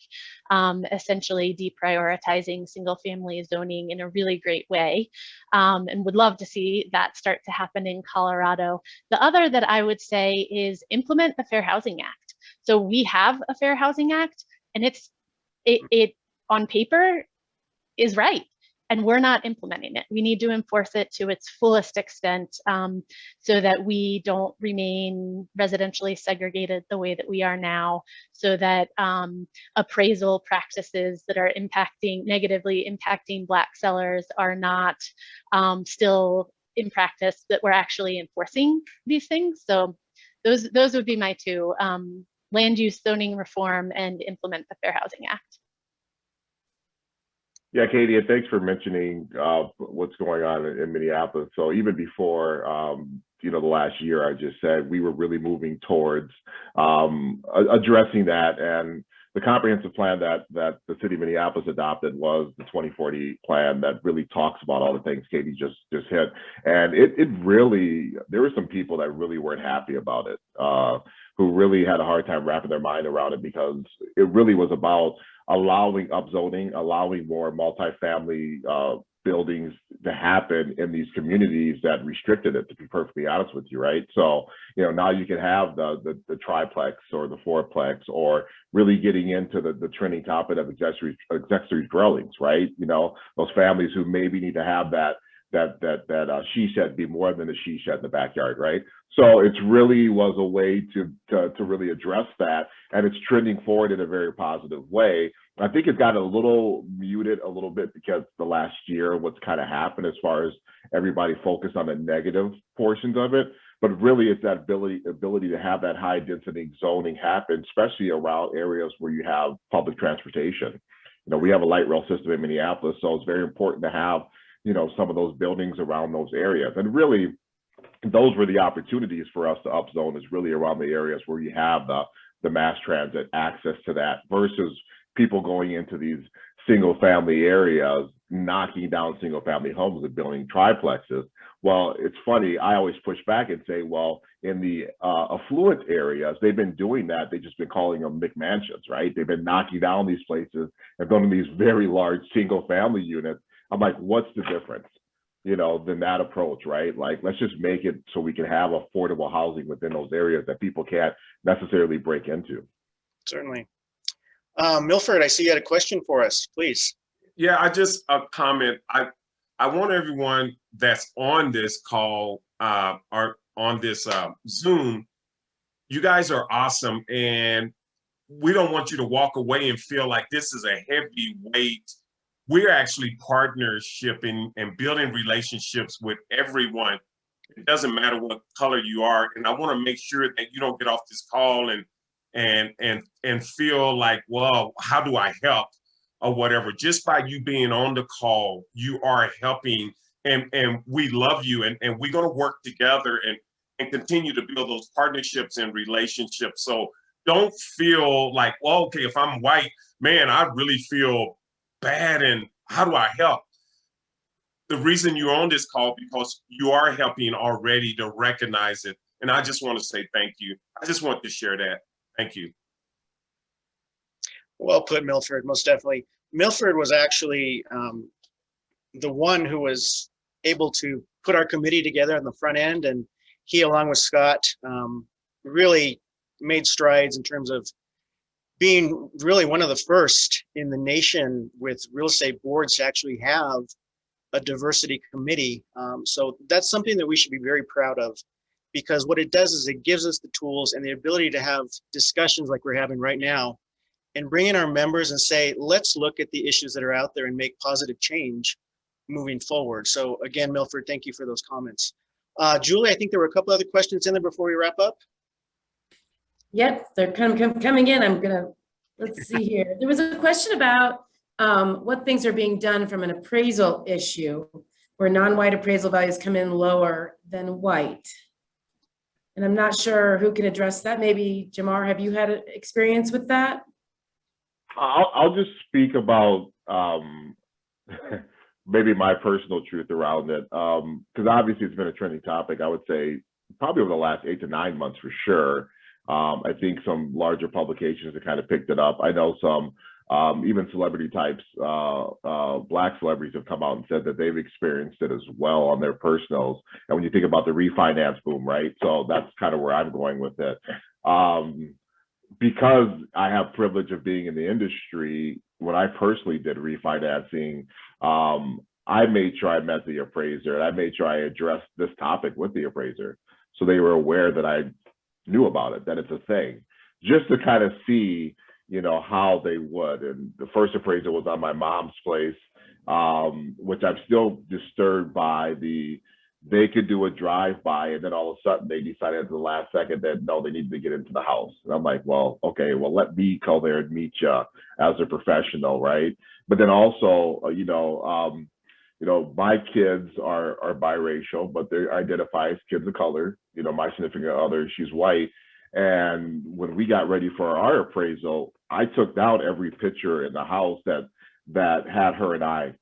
essentially deprioritizing single family zoning in a really great way, and would love to see that start to happen in Colorado. The other that I would say is implement the Fair Housing Act. So we have a Fair Housing Act, and it on paper is right. And we're not implementing it. We need to enforce it to its fullest extent so that we don't remain residentially segregated the way that we are now, so that appraisal practices that are negatively impacting Black sellers are not still in practice, that we're actually enforcing these things. So those would be my two, land use zoning reform and implement the Fair Housing Act. Yeah, Katie, and thanks for mentioning what's going on in Minneapolis. So even before, the last year, I just said we were really moving towards addressing that. And the comprehensive plan that the city of Minneapolis adopted was the 2040 plan that really talks about all the things Katie just hit. And it really, there were some people that really weren't happy about it, who really had a hard time wrapping their mind around it, because it really was about allowing upzoning, allowing more multifamily buildings to happen in these communities that restricted it, to be perfectly honest with you, right? So, now you can have the triplex or the fourplex, or really getting into the trending topic of accessory dwellings, right? Those families who maybe need to have that she shed be more than a she shed in the backyard, right? So it really was a way to really address that, and it's trending forward in a very positive way. I think it got a little muted a little bit because the last year, what's kind of happened as far as everybody focused on the negative portions of it, but really it's that ability to have that high density zoning happen, especially around areas where you have public transportation. we have a light rail system in Minneapolis, so it's very important to have, some of those buildings around those areas. And really, those were the opportunities for us to upzone, is really around the areas where you have the mass transit access to that, versus people going into these single family areas, knocking down single family homes and building triplexes. Well, it's funny, I always push back and say, well, in the affluent areas, they've been doing that. They've just been calling them McMansions, right? They've been knocking down these places and building these very large single family units. I'm like, what's the difference, than that approach, right? Like, let's just make it so we can have affordable housing within those areas that people can't necessarily break into. Certainly. Milford, I see you had a question for us, please. Yeah, a comment. I want everyone that's on this call or on this Zoom, you guys are awesome. And we don't want you to walk away and feel like this is a heavy weight. We're actually partnershiping and building relationships with everyone. It doesn't matter what color you are. And I want to make sure that you don't get off this call and feel like, well, how do I help or whatever? Just by you being on the call, you are helping, and we love you, and we're going to work together and continue to build those partnerships and relationships. So don't feel like, well, okay, if I'm white, man, I really feel bad, and how do I help? The reason you're on this call, because you are helping already to recognize it. And I just want to say thank you. I just want to share that. Thank you. Well put, Milford, most definitely. Milford was actually the one who was able to put our committee together on the front end, and he, along with Scott, really made strides in terms of being really one of the first in the nation with real estate boards to actually have a diversity committee. So that's something that we should be very proud of, because what it does is it gives us the tools and the ability to have discussions like we're having right now, and bring in our members and say, let's look at the issues that are out there and make positive change moving forward. So again, Milford, thank you for those comments. Julie, I think there were a couple other questions in there before we wrap up. Yep, they're coming in. Let's see here. There was a question about what things are being done from an appraisal issue where non-white appraisal values come in lower than white. And I'm not sure who can address that. Maybe Jamar, have you had experience with that? I'll just speak about maybe my personal truth around it, because obviously it's been a trending topic. I would say probably over the last 8 to 9 months for sure. I think some larger publications have kind of picked it up. I know some even celebrity types, Black celebrities have come out and said that they've experienced it as well on their personals. And when you think about the refinance boom, right? So that's kind of where I'm going with it. Because I have privilege of being in the industry, when I personally did refinancing, I made sure I met the appraiser, and I made sure I addressed this topic with the appraiser, so they were aware that I knew about it, that it's a thing, just to kind of see, how they would. And the first appraisal was on my mom's place, which I'm still disturbed by. They could do a drive-by, and then all of a sudden they decided at the last second that no, they needed to get into the house. And I'm like, well, okay, well, let me go there and meet you as a professional, right? But then also, my kids are biracial, but they identify as kids of color. My significant other, she's white. And when we got ready for our appraisal, I took down every picture in the house that had her and I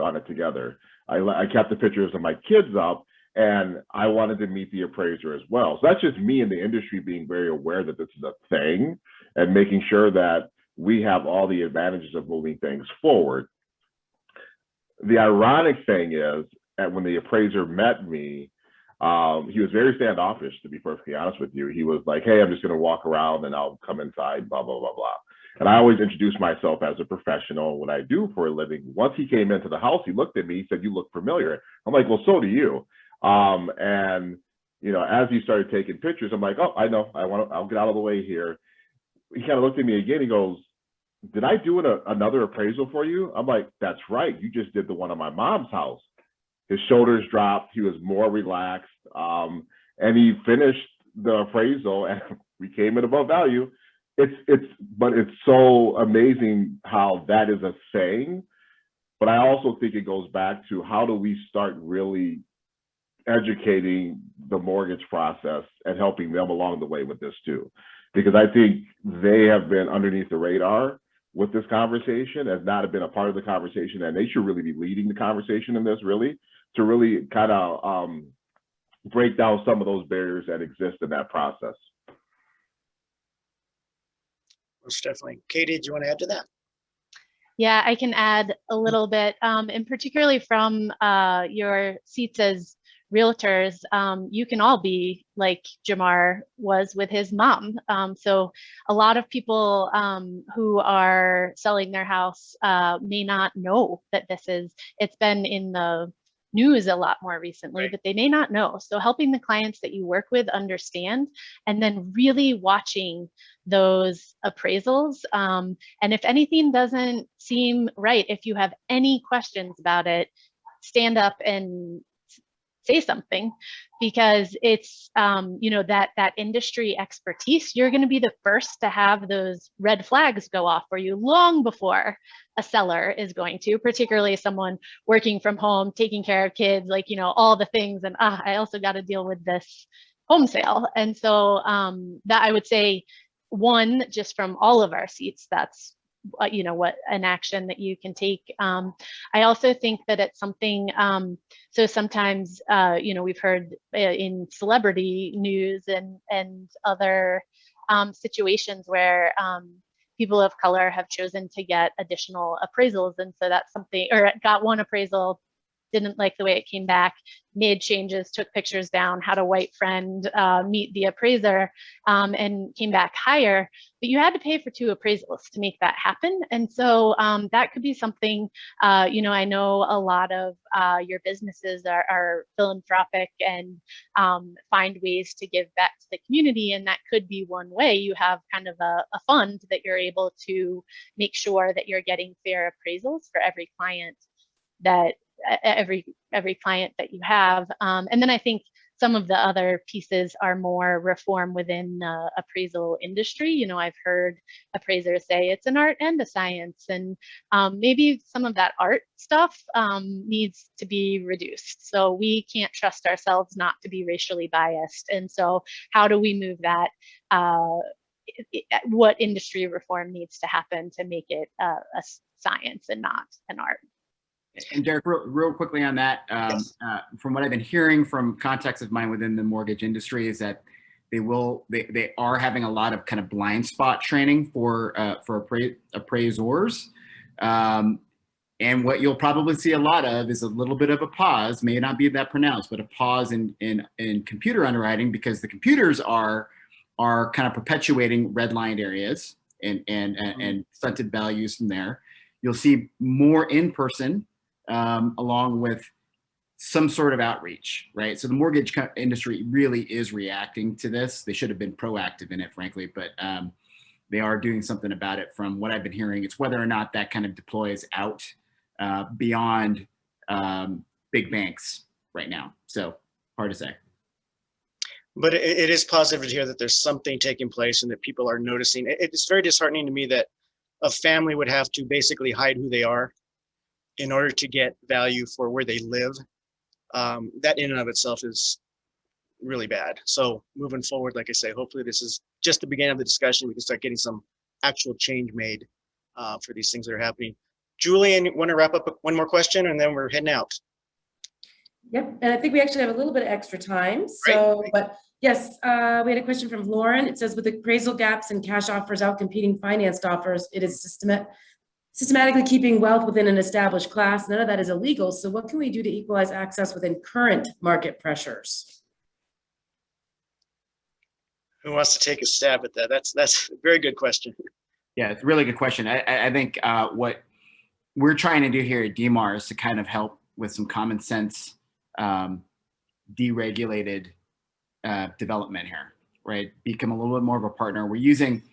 on it together. I kept the pictures of my kids up, and I wanted to meet the appraiser as well. So that's just me in the industry being very aware that this is a thing and making sure that we have all the advantages of moving things forward. The ironic thing is that when the appraiser met me, he was very standoffish, to be perfectly honest with you. He was like, hey, I'm just going to walk around and I'll come inside, blah, blah, blah, blah. And I always introduce myself as a professional, what I do for a living. Once he came into the house, he looked at me, he said, you look familiar. I'm like, well, so do you. And, as he started taking pictures, I'm like, oh, I know, I'll get out of the way here. He kind of looked at me again. He goes, did I do another appraisal for you? I'm like, that's right. You just did the one on my mom's house. His shoulders dropped. He was more relaxed. And he finished the appraisal, and we came in above value. but it's so amazing how that is a saying. But I also think it goes back to how do we start really educating the mortgage process and helping them along the way with this too, because I think they have been underneath the radar with this conversation, has not been a part of the conversation, and they should really be leading the conversation in this, really, to really kind of break down some of those barriers that exist in that process. Most definitely. Katie, do you want to add to that? Yeah, I can add a little bit, and particularly from your seats as realtors, you can all be like Jamar was with his mom. So a lot of people who are selling their house may not know that it's been in the news a lot more recently, Right. but they may not know. So helping the clients that you work with understand, and then really watching those appraisals. And if anything doesn't seem right, if you have any questions about it, stand up and say something, because it's that industry expertise. You're going to be the first to have those red flags go off for you long before a seller is going to, particularly someone working from home, taking care of kids, like, all the things. And I also got to deal with this home sale. And so that I would say, one, just from all of our seats, that's what an action that you can take. I also think that it's something, so sometimes, we've heard in celebrity news and other situations where people of color have chosen to get additional appraisals. And so that's something, or got one appraisal, didn't like the way it came back, made changes, took pictures down, had a white friend meet the appraiser, and came back higher. But you had to pay for 2 appraisals to make that happen. And so that could be something, I know a lot of your businesses are philanthropic and find ways to give back to the community. And that could be one way. You have kind of a fund that you're able to make sure that you're getting fair appraisals for every client that you have. And then I think some of the other pieces are more reform within the appraisal industry. I've heard appraisers say it's an art and a science, and maybe some of that art stuff needs to be reduced. So we can't trust ourselves not to be racially biased. And so how do we move that? What industry reform needs to happen to make it a science and not an art? And Derek, real quickly on that, from what I've been hearing from contacts of mine within the mortgage industry is that they are having a lot of kind of blind spot training for appraisers. And what you'll probably see a lot of is a little bit of a pause, may not be that pronounced, but a pause in computer underwriting, because the computers are kind of perpetuating redlined areas and stunted values from there. You'll see more in-person, along with some sort of outreach, right? So the mortgage industry really is reacting to this. They should have been proactive in it, frankly, but they are doing something about it from what I've been hearing. It's whether or not that kind of deploys out beyond big banks right now. So hard to say. But it is positive to hear that there's something taking place and that people are noticing. It's very disheartening to me that a family would have to basically hide who they are in order to get value for where they live. That in and of itself is really bad. So moving forward, like I say, hopefully this is just the beginning of the discussion. We can start getting some actual change made for these things that are happening. Julian, you want to wrap up one more question and then we're heading out? Yep, and I think we actually have a little bit of extra time. So, but yes, we had a question from Lauren. It says, with appraisal gaps and cash offers out competing financed offers, it is systematically keeping wealth within an established class. None of that is illegal. So what can we do to equalize access within current market pressures? Who wants to take a stab at that? That's a very good question. Yeah, it's a really good question. I think what we're trying to do here at DMAR is to kind of help with some common sense, deregulated development here, right? Become a little bit more of a partner. We're using,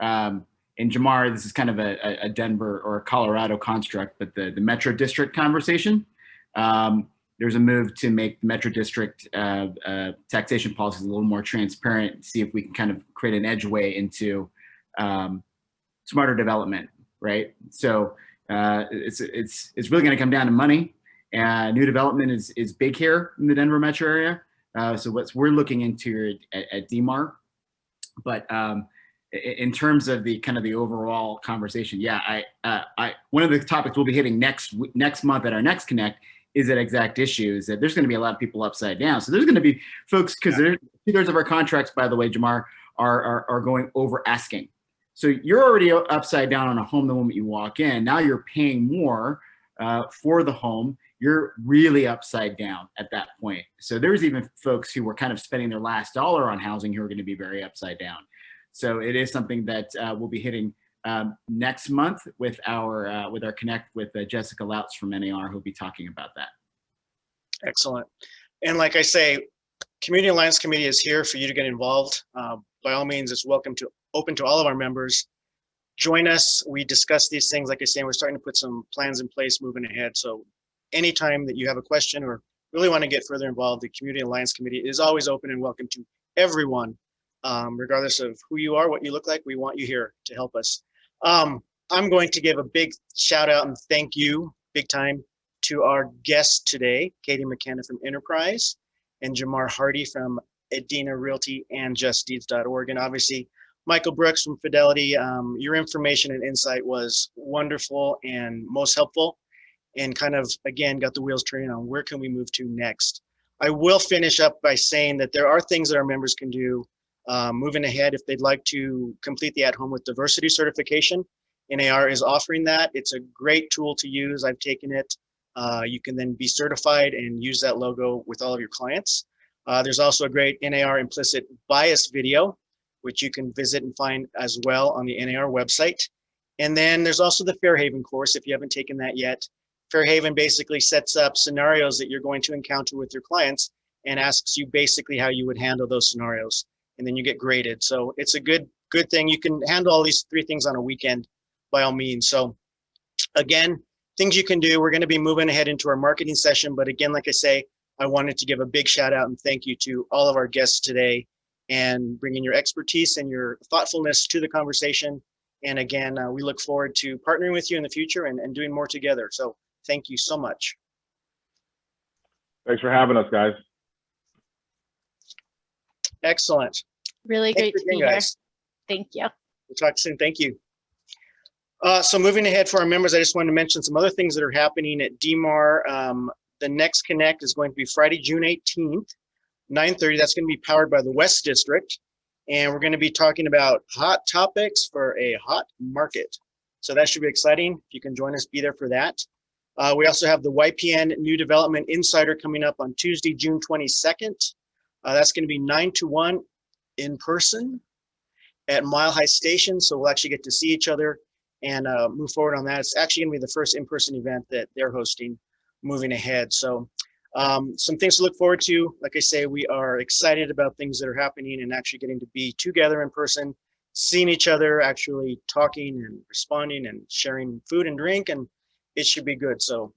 in Jamar, this is kind of a Denver or a Colorado construct, but the Metro District conversation. There's a move to make the Metro District taxation policies a little more transparent, see if we can kind of create an edgeway into smarter development, right? So it's really going to come down to money. New development is big here in the Denver metro area. So what we're looking into at DMAR, but in terms of the kind of the overall conversation, yeah, one of the topics we'll be hitting next month at our next Connect is that exact issue, is that there's going to be a lot of people upside down. So there's going to be folks, because 2/3 of our contracts, by the way, Jamar, are going over asking. So you're already upside down on a home the moment you walk in. Now you're paying more for the home. You're really upside down at that point. So there's even folks who were kind of spending their last dollar on housing who are going to be very upside down. So it is something that we'll be hitting next month with our Connect with Jessica Lautz from NAR, who'll be talking about that. Excellent. And like I say, Community Alliance Committee is here for you to get involved. By all means, it's open to all of our members. Join us. We discuss these things. Like I say, we're starting to put some plans in place moving ahead. So anytime that you have a question or really want to get further involved, the Community Alliance Committee is always open and welcome to everyone, regardless of who you are, what you look like. We want you here to help us. I'm going to give a big shout out and thank you big time to our guests today, Katie McKenna from Enterprise and Jamar Hardy from Edina Realty and JustDeeds.org. And obviously, Michael Brooks from Fidelity. Your information and insight was wonderful and most helpful, and kind of, again, got the wheels turning on where can we move to next. I will finish up by saying that there are things that our members can do moving ahead if they'd like to complete the At Home with Diversity certification. NAR is offering that. It's a great tool to use. I've taken it. You can then be certified and use that logo with all of your clients. There's also a great NAR implicit bias video, which you can visit and find as well on the NAR website. And then there's also the Fairhaven course, if you haven't taken that yet. Fairhaven basically sets up scenarios that you're going to encounter with your clients and asks you basically how you would handle those scenarios. And then you get graded. So it's a good thing. You can handle all these 3 things on a weekend by all means. So again, things you can do. We're going to be moving ahead into our marketing session. But again, like I say, I wanted to give a big shout out and thank you to all of our guests today and bringing your expertise and your thoughtfulness to the conversation. And again, we look forward to partnering with you in the future and doing more together. So thank you so much. Thanks for having us, guys. Excellent. Really great to be here. Thank you. We'll talk soon. Thank you. So moving ahead for our members, I just wanted to mention some other things that are happening at DMAR. The next Connect is going to be Friday, June 18th, 9:30. That's going to be powered by the West District. And we're going to be talking about hot topics for a hot market. So that should be exciting. If you can join us, be there for that. We also have the Ypn New Development Insider coming up on Tuesday, June 22nd. That's going to be 9 to 1 in person at Mile High Station. So we'll actually get to see each other and move forward on that. It's actually going to be the first in-person event that they're hosting moving ahead. So some things to look forward to. Like I say, we are excited about things that are happening and actually getting to be together in person, seeing each other, actually talking and responding and sharing food and drink, and it should be good. So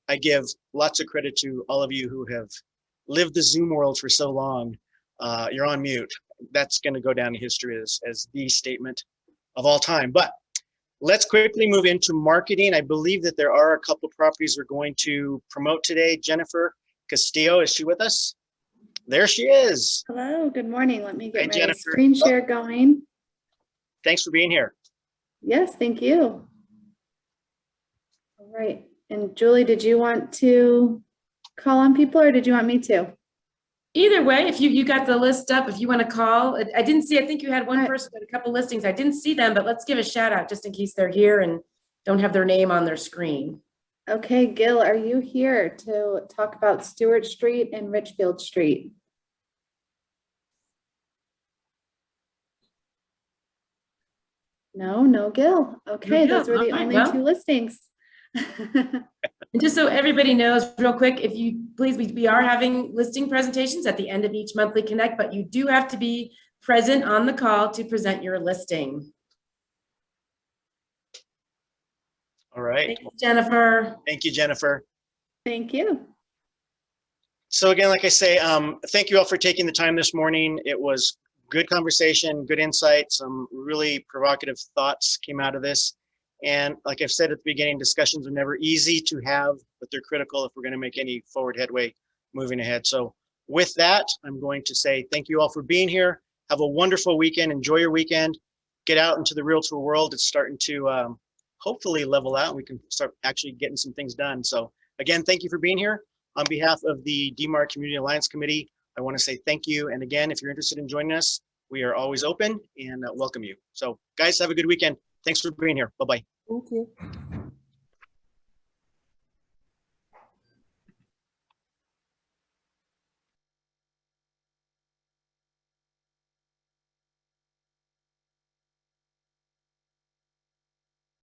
I give lots of credit to all of you who have lived the Zoom world for so long. You're on mute. That's going to go down in history as the statement of all time. But let's quickly move into marketing. I believe that there are a couple of properties we're going to promote today. Jennifer Castillo, is she with us? There she is. Hello, good morning. Let me get my Jennifer. screen share going. Thanks for being here. Yes, thank you. All right. And Julie, did you want to call on people or did you want me to? Either way, if you got the list up, if you want to call, I didn't see, I think you had one person with a couple listings. I didn't see them, but let's give a shout out just in case they're here and don't have their name on their screen. Okay, Gil, are you here to talk about Stewart Street and Richfield Street? No, Gil. Okay, those were the only 2 listings. And just so everybody knows real quick, if you please, we are having listing presentations at the end of each monthly Connect, but you do have to be present on the call to present your listing. All right. Thanks, Jennifer. Thank you, Jennifer. Thank you. So again, like I say, thank you all for taking the time this morning. It was good conversation, good insight, some really provocative thoughts came out of this. And like I've said at the beginning, discussions are never easy to have, but they're critical if we're going to make any forward headway moving ahead. So with that, I'm going to say thank you all for being here. Have a wonderful weekend. Enjoy your weekend. Get out into the realtor world. It's starting to hopefully level out and we can start actually getting some things done. So again, thank you for being here. On behalf of the DMAR Community Alliance Committee, I want to say thank you. And again, if you're interested in joining us, we are always open and welcome you. So guys, have a good weekend. Thanks for being here. Bye-bye. Thank you.